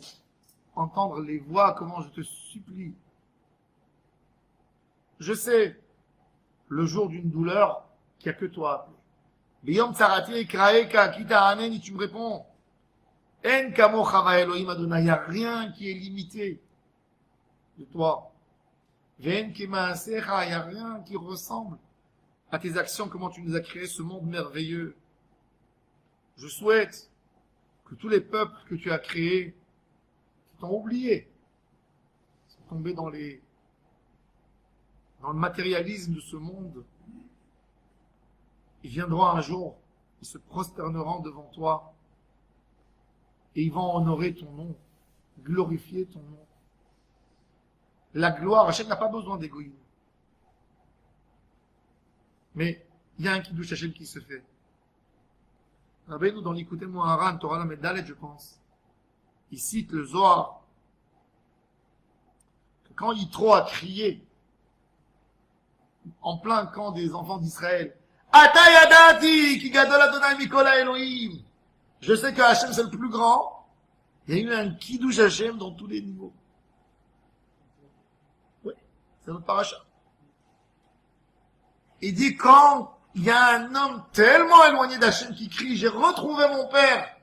S1: entendre les voix, comment je te supplie. Je sais, le jour d'une douleur, qu'il n'y a que toi. Biyom tsarati ekraeka kita aneni, tu me réponds. En kamocha va Elohim Adonai, il n'y a rien qui est limité de toi. Ven kemaasecha, il n'y a rien qui ressemble à tes actions, comment tu nous as créé ce monde merveilleux. Je souhaite que tous les peuples que tu as créés, qui t'ont oublié, sont tombés dans le matérialisme de ce monde, ils viendront un jour, ils se prosterneront devant toi, et ils vont honorer ton nom, glorifier ton nom. La gloire, Hachem n'a pas besoin d'égoïsme. Mais il y a un kiddush Hachem qui se fait. Rabbeinu, dans l'Ikouté Moharan, Torah la Medalet, je pense, il cite le Zohar. Quand Yitro a crié, en plein camp des enfants d'Israël, Ata yadati ki gadol Adonai mikol Elohim. Je sais que Hachem c'est le plus grand. Il y a eu un kiddush Hachem dans tous les niveaux. Oui, c'est notre paracha. Il dit quand il y a un homme tellement éloigné d'Hachem qui crie, j'ai retrouvé mon père.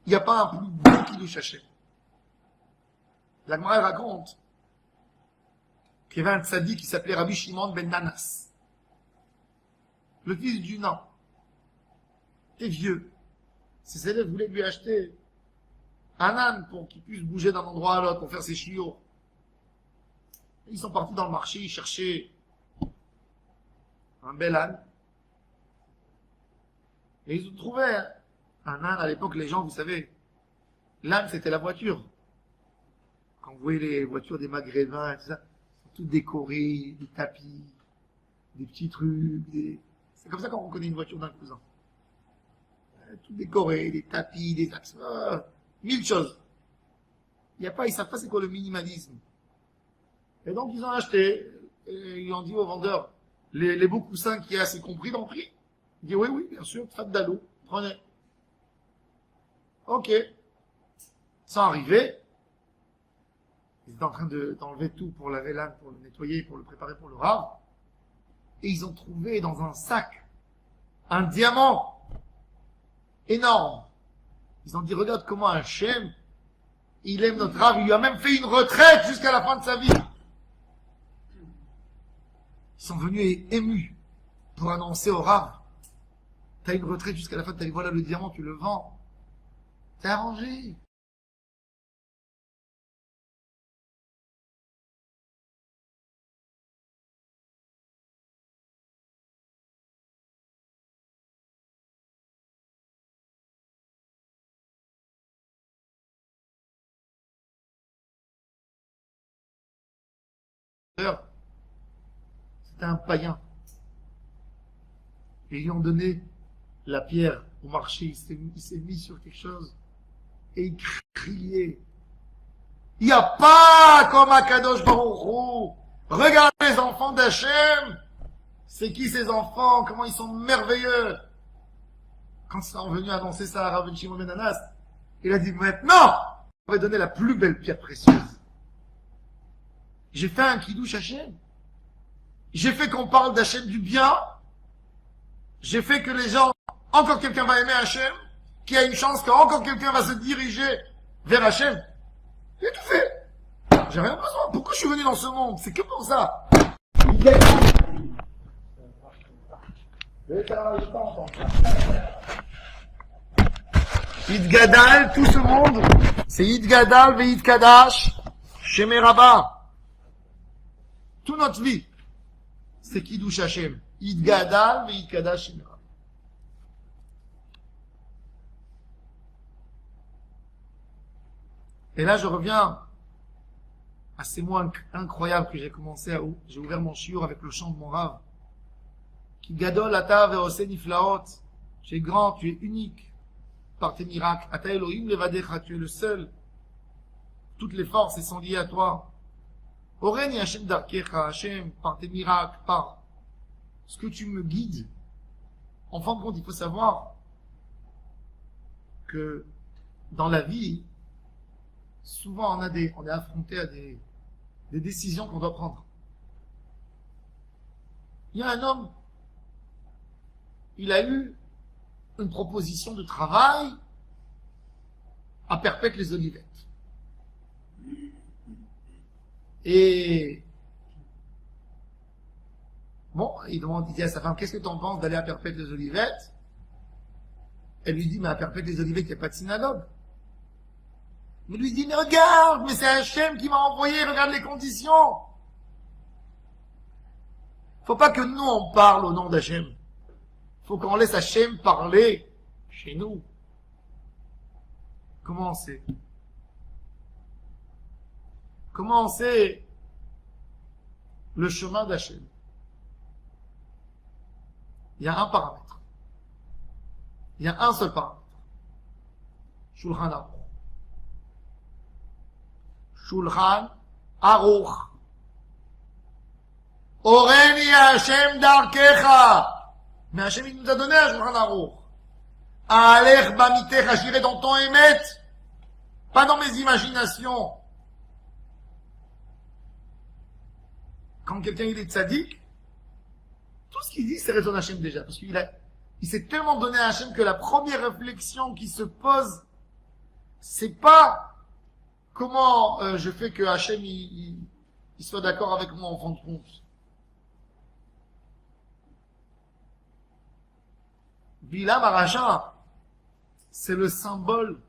S1: Il n'y a pas un plus beau kiddush Hachem. La Gemara raconte qu'il y avait un tzaddik qui s'appelait Rabbi Shimon ben Nanas. Le fils du nain. T'es vieux. Ses élèves voulaient lui acheter un âne pour qu'il puisse bouger d'un endroit à l'autre pour faire ses chiots. Ils sont partis dans le marché, ils cherchaient un bel âne. Et ils ont trouvé un âne. À l'époque, les gens, vous savez, l'âne, c'était la voiture. Quand vous voyez les voitures des Maghrébins et tout ça, sont toutes décorées, des tapis, des petits trucs. C'est comme ça qu'on reconnaît une voiture d'un cousin. Tout décoré, des tapis, des axes, mille choses. Ils savent pas c'est quoi le minimalisme. Et donc ils ont acheté, et ils ont dit aux vendeurs, les beaux coussins qu'il y a, c'est compris dans le prix? Il dit oui, oui, bien sûr, fat d'allô, prenez. Ok. Ils sont arrivés. Ils étaient en train d'enlever tout pour laver l'âne, pour le nettoyer, pour le préparer pour le rave. Et ils ont trouvé dans un sac un diamant énorme. Ils ont dit, regarde comment Hachem, il aime notre rave, il lui a même fait une retraite jusqu'à la fin de sa vie. Ils sont venus émus pour annoncer au rave, t'as une retraite jusqu'à la fin de ta vie, voilà le diamant, tu le vends. T'es arrangé. C'était un païen. Et ils lui ont donné la pierre au marché. Il s'est mis sur quelque chose. Et il criait. Il n'y a pas comme Akadosh Baruch Hu. Regardez les enfants d'Hachem. C'est qui ces enfants? Comment ils sont merveilleux. Quand ils sont venus annoncer ça à Rav Shimon ben Anas, il a dit maintenant, on va donner la plus belle pierre précieuse. J'ai fait un kiddush Hachem. J'ai fait qu'on parle d'Hachem du bien. J'ai fait que les gens, encore quelqu'un va aimer Hachem, qu'il y a une chance qu'encore quelqu'un va se diriger vers Hachem. J'ai tout fait. J'ai rien besoin. Pourquoi je suis venu dans ce monde? C'est que pour ça. Idgadal, tout ce monde, c'est Idgadal ve Idkadash, Shemé Rabba. Toute notre vie, c'est Kiddush Hashem. Idgadal ve Idkadash Shemé Rabba. Et là, je reviens à ces mots incroyables que j'ai commencé à où j'ai ouvert mon shiur avec le chant de mon rave. Ki gadol ata ve'ose niflaot. Tu es grand, tu es unique par tes miracles. Ata Elohim levadecha, tu es le seul. Toutes les forces sont liées à toi. Oreni Hashem darkecha, Hashem, par tes miracles, par ce que tu me guides. En fin de compte, il faut savoir que dans la vie, souvent on est affronté à des décisions qu'on doit prendre. Il y a un homme, il a eu une proposition de travail à Perpète-les-Olivettes. Et bon, il dit à sa femme, qu'est-ce que tu en penses d'aller à Perpète-les-Olivettes? Elle lui dit, mais à Perpète-les-Olivettes, il n'y a pas de synagogue. Mais lui dit, mais regarde, mais c'est Hachem qui m'a envoyé, regarde les conditions. Faut pas que nous on parle au nom d'Hachem. Faut qu'on laisse Hachem parler chez nous. Comment on sait? Comment on sait le chemin d'Hachem? Il y a un paramètre. Il y a un seul paramètre. Shulchan Aruch. Shulchan Aruch. Oreni Hashem darkecha. Mais Hachem, il nous a donné un Shulchan Aruch. Alech bamitecha, j'irai dans ton émet, pas dans mes imaginations. Quand quelqu'un il est tzaddik, tout ce qu'il dit, c'est raison Hachem déjà. Parce qu'il s'est tellement donné à Hachem que la première réflexion qui se pose, c'est pas comment je fais que Hachem il soit d'accord avec moi en fin de compte. Bilam Aracha, c'est le symbole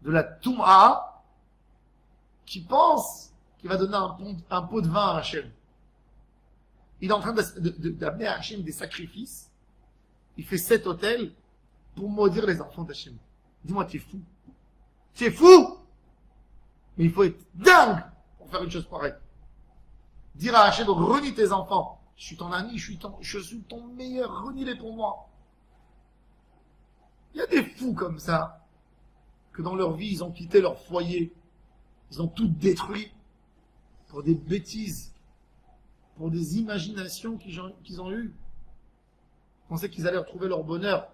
S1: de la Touma qui pense qu'il va donner un pot de vin à Hachem. Il est en train d'amener à Hachem des sacrifices. Il fait 7 autels pour maudire les enfants d'Hachem. Dis-moi, tu es fou. Tu es fou! Mais il faut être dingue pour faire une chose pareille. Dire à Hachem, renie tes enfants. Je suis ton ami, je suis ton meilleur, renie-les pour moi. Il y a des fous comme ça, que dans leur vie, ils ont quitté leur foyer. Ils ont tout détruit pour des bêtises, pour des imaginations qu'ils ont eues. Ils pensaient qu'ils allaient retrouver leur bonheur.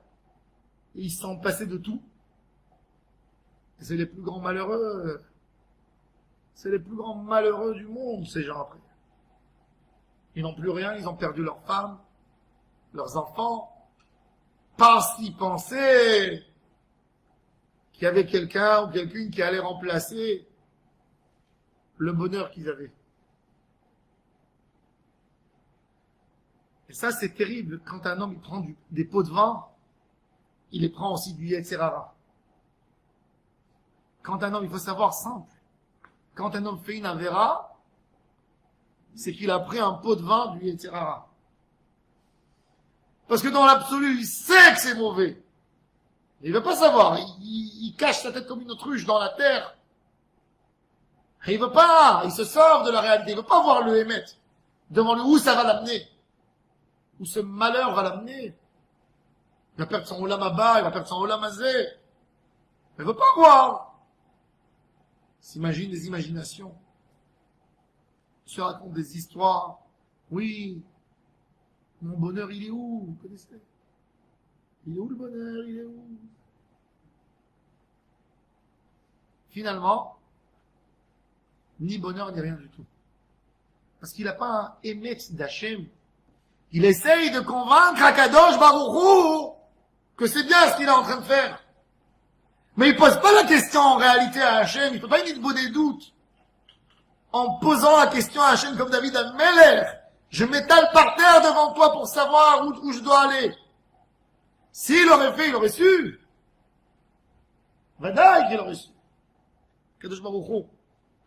S1: Et ils sont passés de tout. Et c'est les plus grands malheureux. C'est les plus grands malheureux du monde, ces gens après. Ils n'ont plus rien, ils ont perdu leurs femmes, leurs enfants, parce qu'ils pensaient qu'il y avait quelqu'un ou quelqu'une qui allait remplacer le bonheur qu'ils avaient. Et ça, c'est terrible. Quand un homme il prend des pots de vin, il les prend aussi du Yetzer Hara. Quand un homme, il faut savoir simple, quand un homme fait une avéra, c'est qu'il a pris un pot de vin du Yetzer Hara. Parce que dans l'absolu, il sait que c'est mauvais. Il ne veut pas savoir. Il cache sa tête comme une autruche dans la terre. Et il veut pas. Il se sort de la réalité. Il veut pas voir le Hémet. Devant lui, où ça va l'amener. Où ce malheur va l'amener. Il va perdre son Olam Haba, il va perdre son Olam Hazé. Il veut pas voir. Il s'imagine des imaginations. Il se raconte des histoires. Oui. Mon bonheur, il est où? Vous connaissez? Il est où le bonheur? Il est où? Finalement, ni bonheur, ni rien du tout. Parce qu'il n'a pas un émet d'Hachem. Il essaye de convaincre Akadosh Baruch Hu que c'est bien ce qu'il est en train de faire. Mais il pose pas la question en réalité à Hachem. Il ne peut pas y donner des doutes. En posant la question à Hachem comme David Amelech. Je m'étale par terre devant toi pour savoir où je dois aller. S'il aurait fait, il aurait su. Vadaï qu'il aurait su. Kadosh Baruch Hu,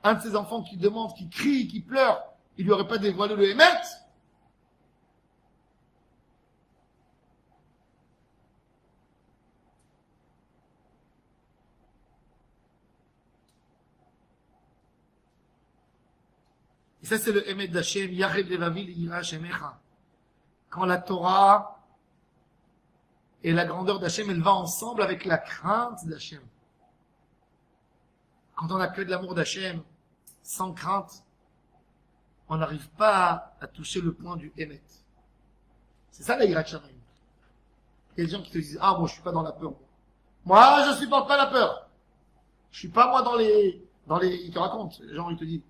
S1: un de ses enfants qui demande, qui crie, qui pleure, il lui aurait pas dévoilé le Hémet. Et ça, c'est le Hémet d'Hachem, Yared Levavi L'Ira Shemecha. Quand la Torah et la grandeur d'Hachem, elle va ensemble avec la crainte d'Hachem. Quand on n'a que de l'amour d'Hachem, sans crainte, on n'arrive pas à toucher le point du Hémet. C'est ça la Yirat Shamayim. Il y a des gens qui te disent, ah, moi, je suis pas dans la peur. Moi, je supporte pas la peur. Je suis pas, moi, dans les, ils te racontent. Les gens, ils te disent,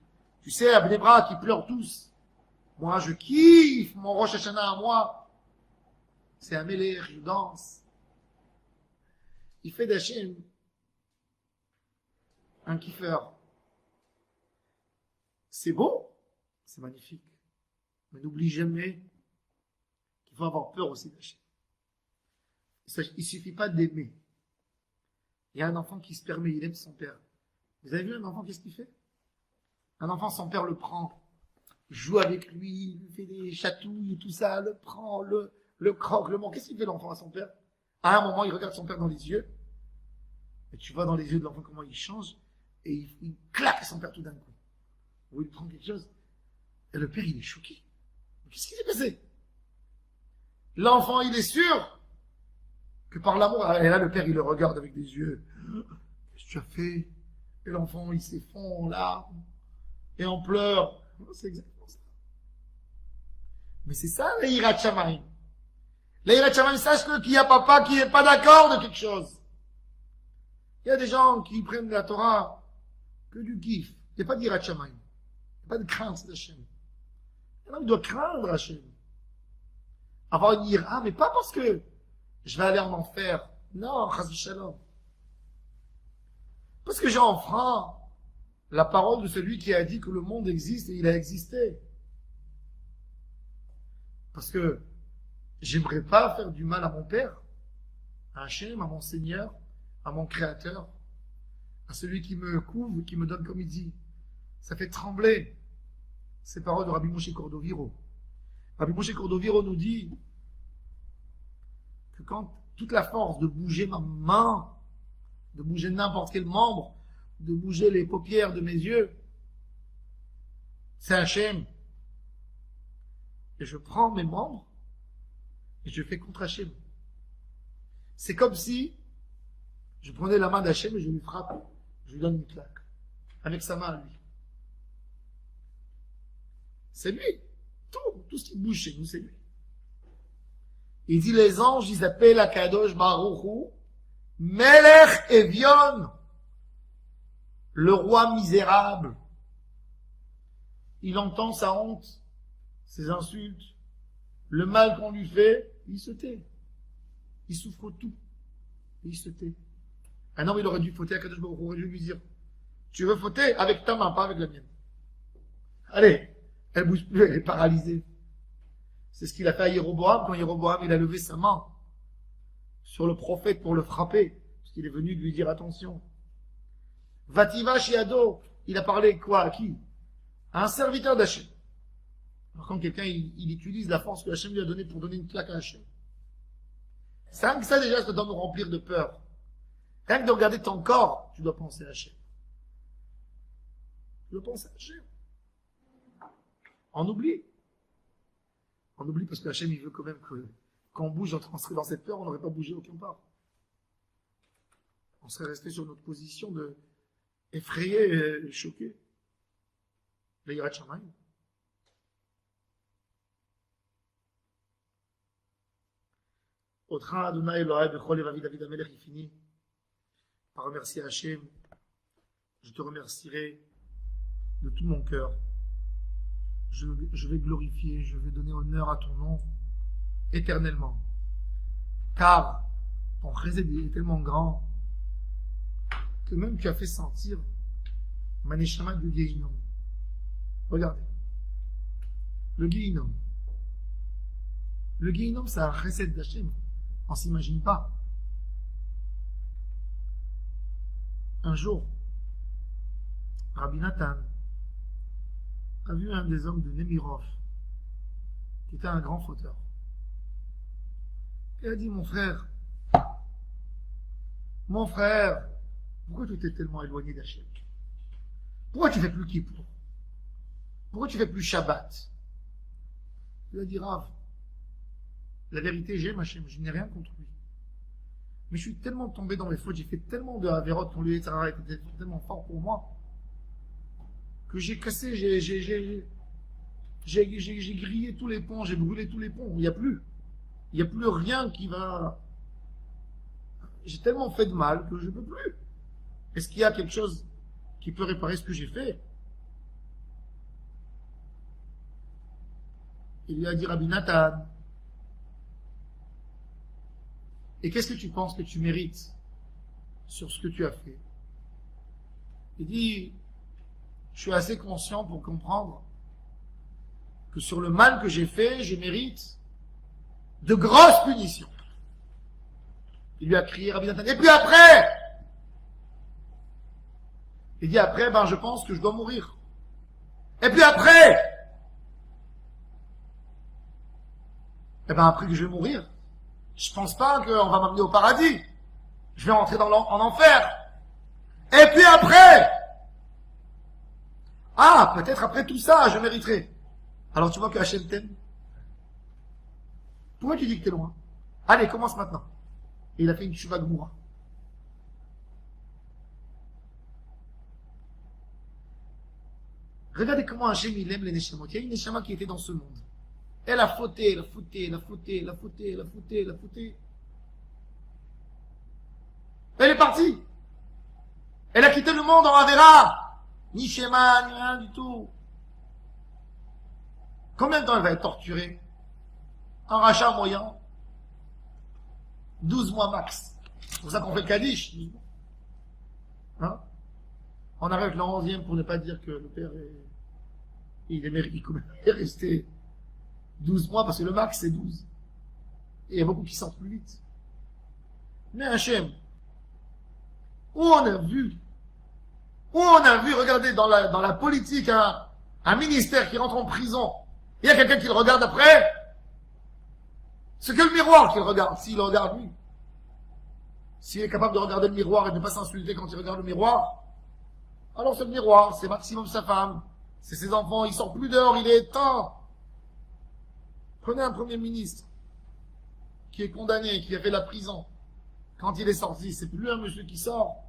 S1: tu sais, à Bnei Brak, ils pleurent tous. Moi, je kiffe mon Rosh Hashanah à moi. C'est un mêlée, je danse. Il fait d'Hachem un kiffeur. C'est beau, c'est magnifique. Mais n'oublie jamais qu'il faut avoir peur aussi d'Hachem. Il suffit pas d'aimer. Il y a un enfant qui se permet, il aime son père. Vous avez vu un enfant, qu'est-ce qu'il fait? Un enfant, son père le prend, joue avec lui, lui fait des chatouilles, tout ça, le prend, le croque, le mange. Qu'est-ce qu'il fait l'enfant à son père? À un moment, il regarde son père dans les yeux. Et tu vois dans les yeux de l'enfant comment il change. Et il claque son père tout d'un coup. Ou il prend quelque chose. Et le père, il est choqué. Qu'est-ce qui s'est passé? L'enfant, il est sûr que par l'amour, et là, le père, il le regarde avec des yeux. Qu'est-ce que tu as fait? Et l'enfant, il s'effondre en larmes. Et on pleure. C'est exactement ça. Mais c'est ça, la Yirat Shamayim. La Yirat Shamayim, sache-le qu'il y a papa qui n'est pas d'accord de quelque chose. Il y a des gens qui prennent la Torah que du kiff. Il n'y a pas de Yirat Shamayim. Il n'y a pas de crainte d'Hachem. Il doit craindre Hachem. Avoir une Yira, mais pas parce que je vais aller en enfer. Non, Chas v'Shalom. Parce que j'ai enfreint la parole de celui qui a dit que le monde existe et il a existé. Parce que j'aimerais pas faire du mal à mon père, à Hachem, à mon Seigneur, à mon Créateur, à celui qui me couvre, qui me donne comme il dit. Ça fait trembler ces paroles de Rabbi Moshe Cordoviro. Rabbi Moshe Cordoviro nous dit que quand toute la force de bouger ma main, de bouger n'importe quel membre, de bouger les paupières de mes yeux, c'est Hachem. Et je prends mes membres et je fais contre Hachem. C'est comme si je prenais la main d'Hachem et je lui frappe, je lui donne une claque, avec sa main à lui. C'est lui. Tout ce qui bouge chez nous, c'est lui. Il dit, les anges, ils appellent Akadosh Baruch Hu, Melech Evion, le roi misérable. Il entend sa honte, ses insultes, le mal qu'on lui fait, il se tait. Il souffre tout. Et il se tait. Un homme, il aurait dû fauter à Akadosh Baruch Hu, il aurait dû lui dire, tu veux fauter avec ta main, pas avec la mienne. Allez, elle bouge plus, elle est paralysée. C'est ce qu'il a fait à Jéroboam quand Jéroboam il a levé sa main sur le prophète pour le frapper, parce qu'il est venu lui dire attention. Vativa Shiado, il a parlé quoi à qui? À un serviteur d'Hachem. Alors quand quelqu'un il utilise la force que Hachem lui a donnée pour donner une claque à Hachem, c'est rien que ça déjà, ça doit nous remplir de peur. Rien que de regarder ton corps, tu dois penser à Hachem. Tu dois penser à Hachem. On oublie. On oublie parce que Hachem, il veut quand même que, quand on bouge, on serait dans cette peur, on n'aurait pas bougé aucun part. On serait resté sur notre position de effrayé et choqué. Le Yirat Shamayim. Otra Adonai Elohai Bechol Evavi David Amelech, il finit par remercier Hachem. Je te remercierai de tout mon cœur. Je vais glorifier, je vais donner honneur à ton nom éternellement. Car ton chesed est tellement grand que même tu as fait sentir ma neshama du Gehinom. Regardez. Le Gehinom. Le Gehinom, c'est un chesed d'Hachem. On ne s'imagine pas. Un jour, Rabbi Nathan a vu un des hommes de Nemirov, qui était un grand fauteur. Et a dit, mon frère, pourquoi tu t'es tellement éloigné d'Hachem? Pourquoi tu fais plus Kippour? Pourquoi tu fais plus Shabbat? Il a dit, Rav, la vérité, j'aime Hachem, je n'ai rien contre lui. Mais je suis tellement tombé dans mes fautes, j'ai fait tellement de Haverot pour lui, etc., était tellement fort pour moi, que j'ai cassé, j'ai grillé tous les ponts, j'ai brûlé tous les ponts. Il n'y a plus rien qui va. J'ai tellement fait de mal que je ne peux plus. Est-ce qu'il y a quelque chose qui peut réparer ce que j'ai fait? Il lui a dit, Rabbi Nathan, et qu'est-ce que tu penses que tu mérites sur ce que tu as fait? Il dit, je suis assez conscient pour comprendre que sur le mal que j'ai fait, je mérite de grosses punitions. Il lui a crié, Rabbi Nathan. Et puis après, il dit après, je pense que je dois mourir. Et puis après, après que je vais mourir, je pense pas qu'on va m'amener au paradis. Je vais rentrer en enfer. Et puis après, peut-être après tout ça, je mériterai. Alors tu vois que Hachem t'aime. Pourquoi tu dis que t'es loin? Allez, commence maintenant. Et il a fait une tshuva gmoura. Regardez comment Hachem il aime les neshamot. Il y a une neshama qui était dans ce monde. Elle a fauté, elle a fauté, elle a fauté, elle a fauté, elle a fauté, elle a fauté. Elle est partie. Elle a quitté le monde en Avera. Ni schéma, ni rien du tout. Combien de temps elle va être torturée? Un rachat moyen. 12 mois max. C'est pour ça qu'on fait le Kaddish. Hein? On arrive le 11e pour ne pas dire que le père il est resté 12 mois parce que le max c'est 12. Et il y a beaucoup qui sortent plus vite. Mais Hachem, où on a vu, regardez, dans la politique, un ministère qui rentre en prison Il y a quelqu'un qui le regarde après. C'est que le miroir qu'il regarde, s'il le regarde lui. S'il est capable de regarder le miroir et de ne pas s'insulter quand il regarde le miroir, alors c'est le miroir, c'est maximum sa femme, c'est ses enfants, il sort plus dehors, il est éteint. Prenez un premier ministre qui est condamné, qui a fait la prison. Quand il est sorti, c'est plus un monsieur qui sort.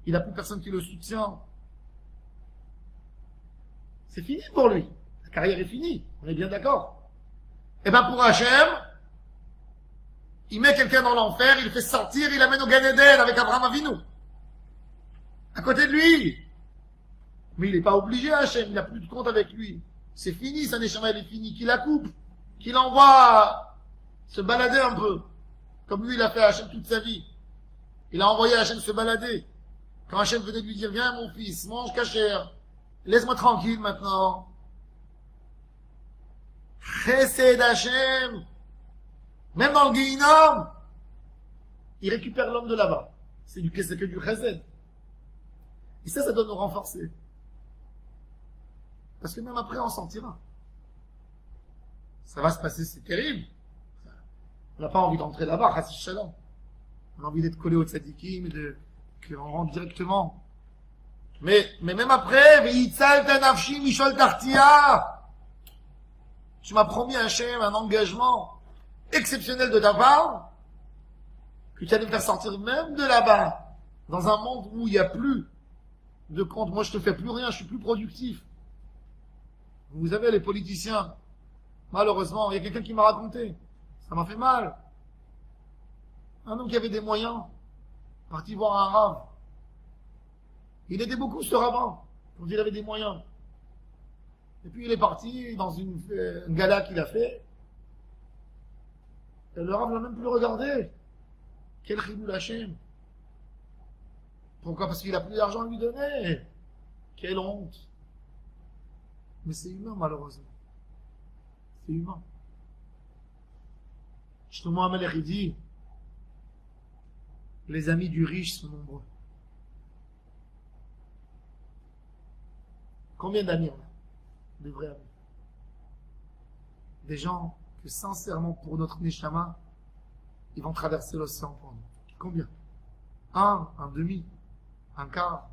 S1: Il n'a plus personne qui le soutient. C'est fini pour lui. La carrière est finie. On est bien d'accord. Et ben pour Hachem, il met quelqu'un dans l'enfer, il le fait sortir, il l'amène au Gan Eden avec Abraham Avinu. À côté de lui. Mais il n'est pas obligé, Hachem, il n'a plus de compte avec lui. C'est fini, sa neshama, elle est finie. Qu'il la coupe, qu'il envoie se balader un peu. Comme lui, il a fait à Hachem toute sa vie. Il a envoyé Hachem se balader. Quand Hachem venait de lui dire, viens mon fils, mange cachère, laisse-moi tranquille maintenant. Chesed Hachem. Même dans le Guéhinom, il récupère l'homme de là-bas. C'est que du chesed. Et ça doit nous renforcer. Parce que même après, on sortira. Ça va se passer, c'est terrible. On n'a pas envie d'entrer là-bas, chassid shalom. On a envie d'être collé au tzadikim et qu'on rentre directement. Mais même après, ve'itzal tanafshi mishol tartia. Tu m'as promis un engagement exceptionnel de ta part, que tu allais me faire sortir même de là-bas, dans un monde où il n'y a plus de compte. Moi, je te fais plus rien, je suis plus productif. Vous avez les politiciens. Malheureusement, il y a quelqu'un qui m'a raconté. Ça m'a fait mal. Un homme qui avait des moyens, parti voir un rave. Il aidait beaucoup ce rabbin, quand il avait des moyens. Et puis il est parti dans une gala qu'il a fait. Et le rave l'a même plus regardé. Quel chilul Hachem. Pourquoi? Parce qu'il a plus d'argent à lui donner. Quelle honte. Mais c'est humain, malheureusement. C'est humain. Shlomo HaMelech, il dit, les amis du riche sont nombreux. Combien d'amis on a? De vrais amis. Des gens que sincèrement, pour notre neshama, ils vont traverser l'océan pour nous. Combien? Un demi, un quart.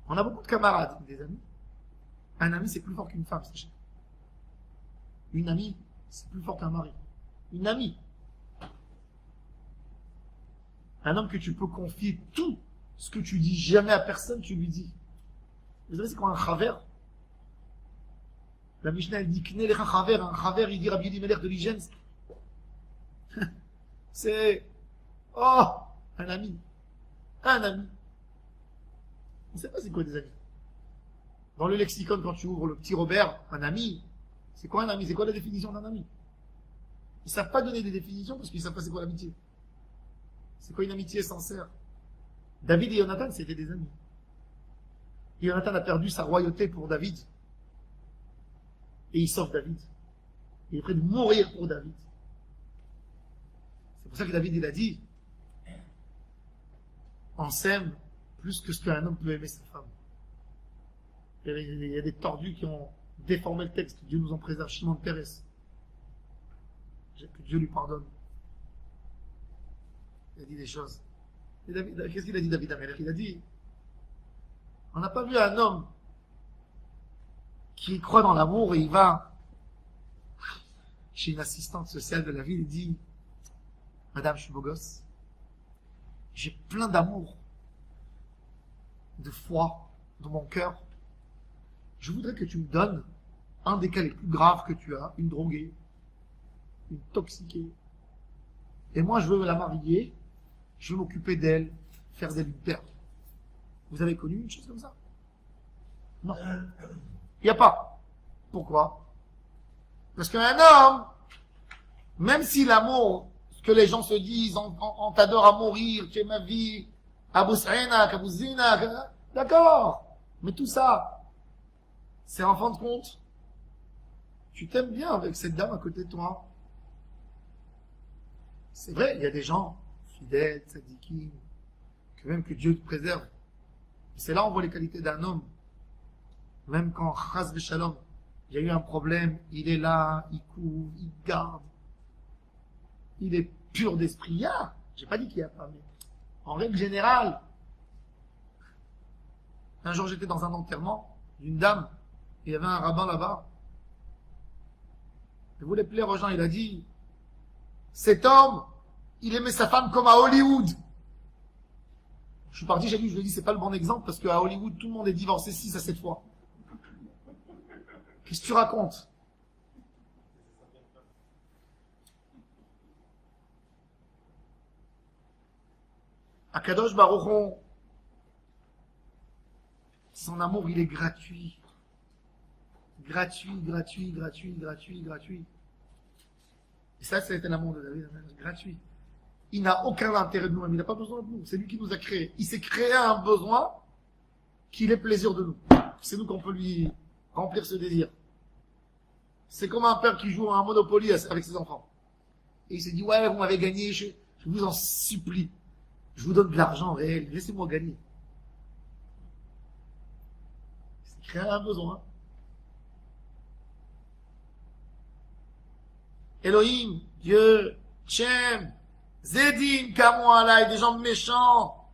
S1: On a beaucoup de camarades, des amis. Un ami, c'est plus fort qu'une femme, sachez. Une amie, c'est plus fort qu'un mari. Une amie. Un homme que tu peux confier tout ce que tu dis jamais à personne, tu lui dis. Vous savez, c'est quoi un chaver? La Mishnah, elle dit Kne lecha chaver. Un chaver, il dit Rabbi Elimelech de l'Ijensk. C'est, oh, un ami. Un ami. On ne sait pas c'est quoi des amis. Dans le lexicon, quand tu ouvres le petit Robert, un ami, c'est quoi un ami? C'est quoi la définition d'un ami? Ils ne savent pas donner des définitions parce qu'ils ne savent pas c'est quoi l'amitié. C'est quoi une amitié sincère? David et Jonathan, c'était des amis. Et Jonathan a perdu sa royauté pour David. Et il sauve David. Il est prêt de mourir pour David. C'est pour ça que David, il a dit, on s'aime plus que ce qu'un homme peut aimer sa femme. Il y a des tordus qui ont déformé le texte. Dieu nous en préserve. Shimon Peres. Que Dieu lui pardonne. Il a dit des choses. Qu'est-ce qu'il a dit, David HaMelech? Il a dit, on n'a pas vu un homme qui croit dans l'amour et il va chez une assistante sociale de la ville et dit, Madame, je suis beau gosse. J'ai plein d'amour, de foi dans mon cœur. Je voudrais que tu me donnes un des cas les plus graves que tu as, une droguée, une toxiquée. Et moi, je veux la marier, je veux m'occuper d'elle, faire d'elle une perle. Vous avez connu une chose comme ça? Non. Il n'y a pas. Pourquoi? Parce qu'un homme, même si l'amour, ce que les gens se disent, on t'adore à mourir, tu es ma vie, Abou Sa'ina, Abou Zina, d'accord. Mais tout ça, c'est en fin de compte, tu t'aimes bien avec cette dame à côté de toi. C'est vrai, il y a des gens fidèles, tzadikim, que même que Dieu te préserve. Et c'est là où on voit les qualités d'un homme. Même quand, chas v'shalom, il il y a eu un problème, il est là, il couvre, il garde. Il est pur d'esprit. Il y a. J'ai pas dit qu'il y a pas, mais en règle générale. Un jour, j'étais dans un enterrement d'une dame, et il y avait un rabbin là-bas. Il voulait plaire aux gens, il a dit, cet homme, il aimait sa femme comme à Hollywood. Je suis parti, je lui ai dit, c'est pas le bon exemple, parce qu'à Hollywood, tout le monde est divorcé 6 à 7 fois. Qu'est-ce que tu racontes? Akadosh Baruch Hu, son amour, il est gratuit. Gratuit, gratuit, gratuit, gratuit, gratuit. Et ça, c'était l'amour de David, gratuit. Il n'a aucun intérêt de nous, il n'a pas besoin de nous. C'est lui qui nous a créés. Il s'est créé un besoin qu'il ait plaisir de nous. C'est nous qu'on peut lui remplir ce désir. C'est comme un père qui joue à un Monopoly avec ses enfants. Et il s'est dit, ouais, vous m'avez gagné, je vous en supplie. Je vous donne de l'argent réel, laissez-moi gagner. Il s'est créé un besoin. Elohim, Dieu, Shem, Zedim, Kamouala, des gens méchants.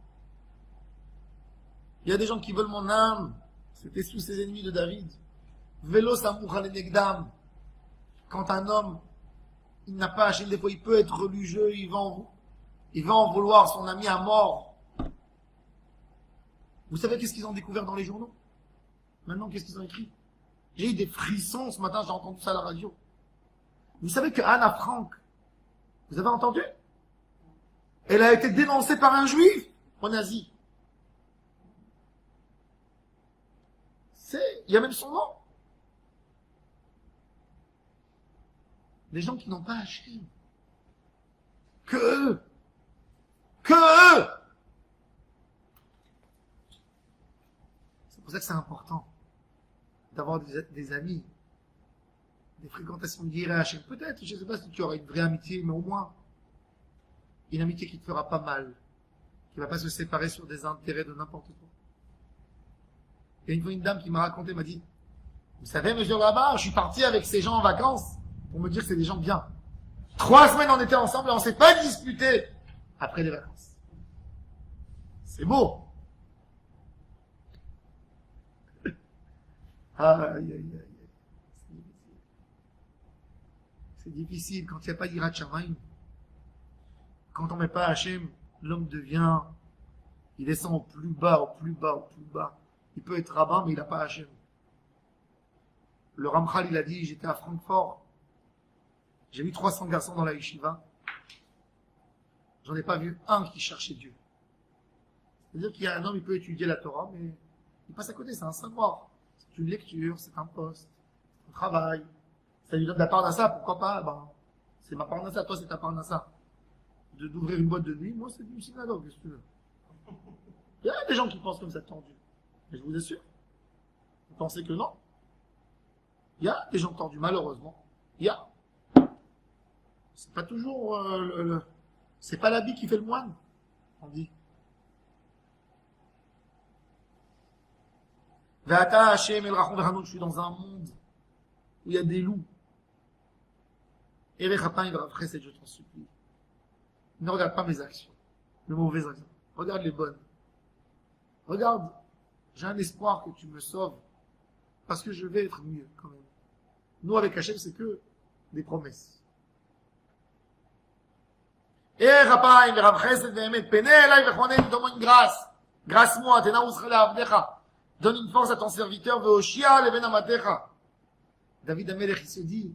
S1: Il y a des gens qui veulent mon âme. C'était sous ses ennemis de David. Velo Samoucha Lenegdam. Quand un homme, il n'a pas acheté des fois, il peut être religieux, il va en vouloir son ami à mort. Vous savez qu'est-ce qu'ils ont découvert dans les journaux? Maintenant, qu'est-ce qu'ils ont écrit? J'ai eu des frissons ce matin, j'ai entendu ça à la radio. Vous savez que Anna Frank, vous avez entendu? Elle a été dénoncée par un juif en Asie. Il y a même son nom. Les gens qui n'ont pas acheté. Que eux. C'est pour ça que c'est important d'avoir des amis, des fréquentations de Hachem. Peut-être, je ne sais pas si tu auras une vraie amitié, mais au moins une amitié qui te fera pas mal, qui ne va pas se séparer sur des intérêts de n'importe quoi. Il y a une fois une dame qui m'a raconté, m'a dit, vous savez, monsieur là-bas, je suis parti avec ces gens en vacances pour me dire que c'est des gens bien. 3 semaines on était ensemble et on ne s'est pas disputé après les vacances. C'est beau. Aïe, aïe, aïe. C'est difficile quand il n'y a pas d'Irat Shamayim. Quand on ne met pas Hachem, l'homme devient, il descend au plus bas, au plus bas, au plus bas. Il peut être rabbin, mais il n'a pas Hachem. Le Ramchal, il a dit, j'étais à Francfort, j'ai vu 300 garçons dans la yeshiva, j'en ai pas vu un qui cherchait Dieu. C'est-à-dire qu'il y a un homme, il peut étudier la Torah, mais il passe à côté, c'est un savoir. C'est une lecture, c'est un poste, c'est un travail. Ça lui donne de la parnassa, pourquoi pas? Ben, c'est ma parnassa, toi c'est ta parnassa. D'ouvrir une boîte de nuit, moi c'est une synagogue, qu'est-ce que tu veux? Il y a des gens qui pensent comme ça tendu. Mais je vous assure. Vous pensez que non? Il y a des gens tordus, malheureusement. Il y a. C'est pas toujours c'est pas l'habit qui fait le moine, on dit. Ve'ata Hashem el Rachon ve'Hanun, je suis dans un monde où il y a des loups. Erech Hapayim ve'Rav Chesed, je t'en supplie. Ne regarde pas mes actions, mes mauvaises actions. Regarde les bonnes. Regarde, j'ai un espoir que tu me sauves, parce que je vais être mieux quand même. Nous, avec Hachem, c'est que des promesses. Raphaël, Rav Chesed, Vehemet, Pene, Elai, Vechonen, donne-moi une grâce. Grâce-moi, Tena Usrela Avdecha. Donne une force à ton serviteur, Veoshia, Leven Amatecha. David Amelech, il se dit,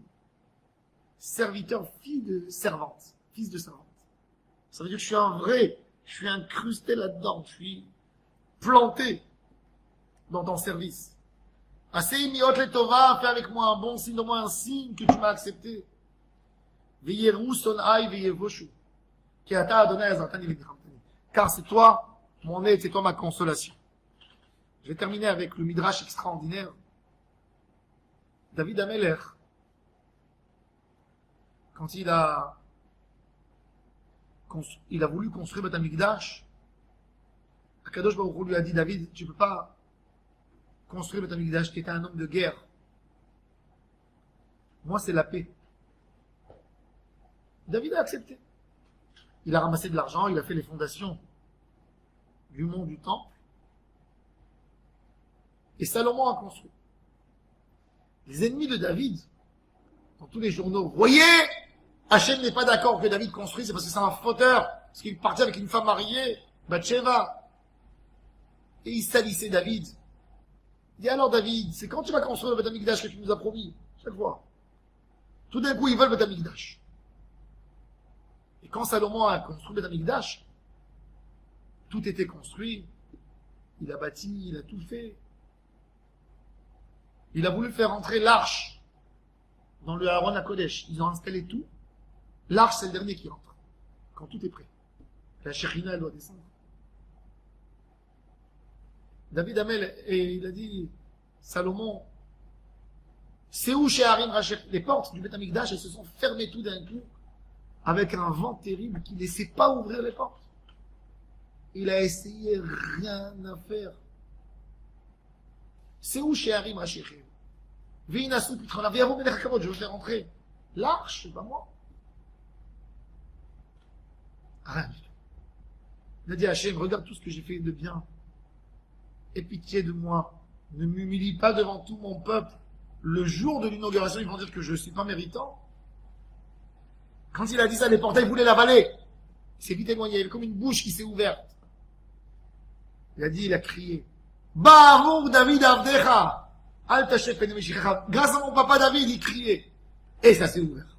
S1: serviteur, fille de servante, fils de servante. Ça veut dire que je suis un vrai, je suis incrusté là-dedans, je suis planté dans ton service. Assez miot le tova, fais avec moi un bon signe, donne-moi un signe que tu m'as accepté. Veyeru son aï veyevoshu. Car c'est toi mon aide, c'est toi ma consolation. Je vais terminer avec le midrash extraordinaire. David Amelech, quand il a voulu construire Beth Amikdash, Akadosh Baruch Hu lui a dit, David, tu ne peux pas construire Beth Amikdash, qui était un homme de guerre. Moi, c'est la paix. David a accepté. Il a ramassé de l'argent, il a fait les fondations du mont du temple. Et Salomon a construit. Les ennemis de David, dans tous les journaux, voyez, Hachem n'est pas d'accord que David construise, c'est parce que c'est un fauteur, parce qu'il partait avec une femme mariée, Bathsheba. Et il salissait David. Il dit alors David, c'est quand tu vas construire le Beth Amikdash que tu nous as promis, chaque fois. Tout d'un coup, ils veulent le Beth Amikdash. Et quand Salomon a construit le Beth Amikdash, tout était construit, il a bâti, il a tout fait. Il a voulu faire entrer l'arche dans le Aaron à Kodesh. Ils ont installé tout. L'arche, c'est le dernier qui entre, quand tout est prêt. La Shekhinah, elle doit descendre. David Amel, et il a dit, Salomon, c'est où chez Harim Rachet, les portes du Beth Amikdash, elles se sont fermées tout d'un coup, avec un vent terrible qui ne laissait pas ouvrir les portes. Il a essayé, rien à faire. C'est où chez Harim Rachet? Je veux faire entrer l'arche, c'est pas moi. Rien du tout. Il a dit à Hachem, regarde tout ce que j'ai fait de bien. Aie pitié de moi. Ne m'humilie pas devant tout mon peuple. Le jour de l'inauguration, ils vont dire que je ne suis pas méritant. Quand il a dit ça, les portails voulaient l'avaler. Il s'est vite éloigné. Il y avait comme une bouche qui s'est ouverte. Il a dit, il a crié. Baruch David Avdecha. Al Tashef Pene Meshichecha. Grâce à mon papa David, il criait. Et ça s'est ouvert.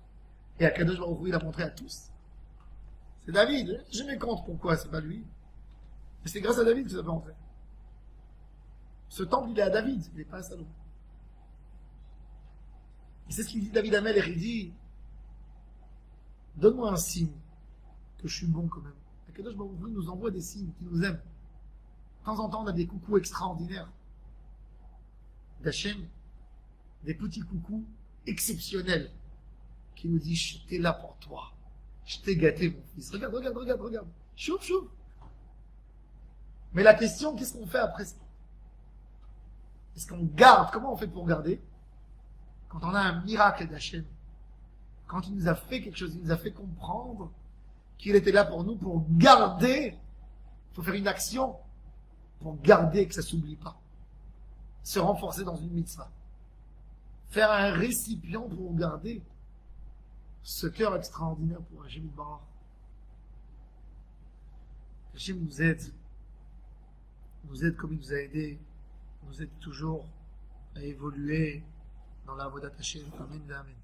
S1: Et Akadosh Baruch Hu, il a montré à tous. C'est David. Je me compte pourquoi, c'est pas lui. Mais c'est grâce à David que ça peut entrer. Ce temple, il est à David, il n'est pas à Salomon. Et c'est ce qu'il dit David Amel, et il dit, donne-moi un signe que je suis bon quand même. Akadosh Baruch Hu nous envoie des signes qui nous aiment. De temps en temps, on a des coucous extraordinaires d'Hachem, des petits coucous exceptionnels qui nous disent, j'étais là pour toi. Je t'ai gâté, mon fils. Regarde, regarde, regarde, regarde. Chouf, chouf. Mais la question, qu'est-ce qu'on fait après ça? Est-ce qu'on garde? Comment on fait pour garder? Quand on a un miracle d'Hachem, quand il nous a fait quelque chose, il nous a fait comprendre qu'il était là pour nous, pour garder. Il faut faire une action pour garder, que ça ne s'oublie pas. Se renforcer dans une mitzvah. Faire un récipient pour garder ce cœur extraordinaire pour Hachem Barach. Hachem nous aide comme il nous a aidé, nous aide toujours à évoluer dans la voie d'Hachem. Amen, amen.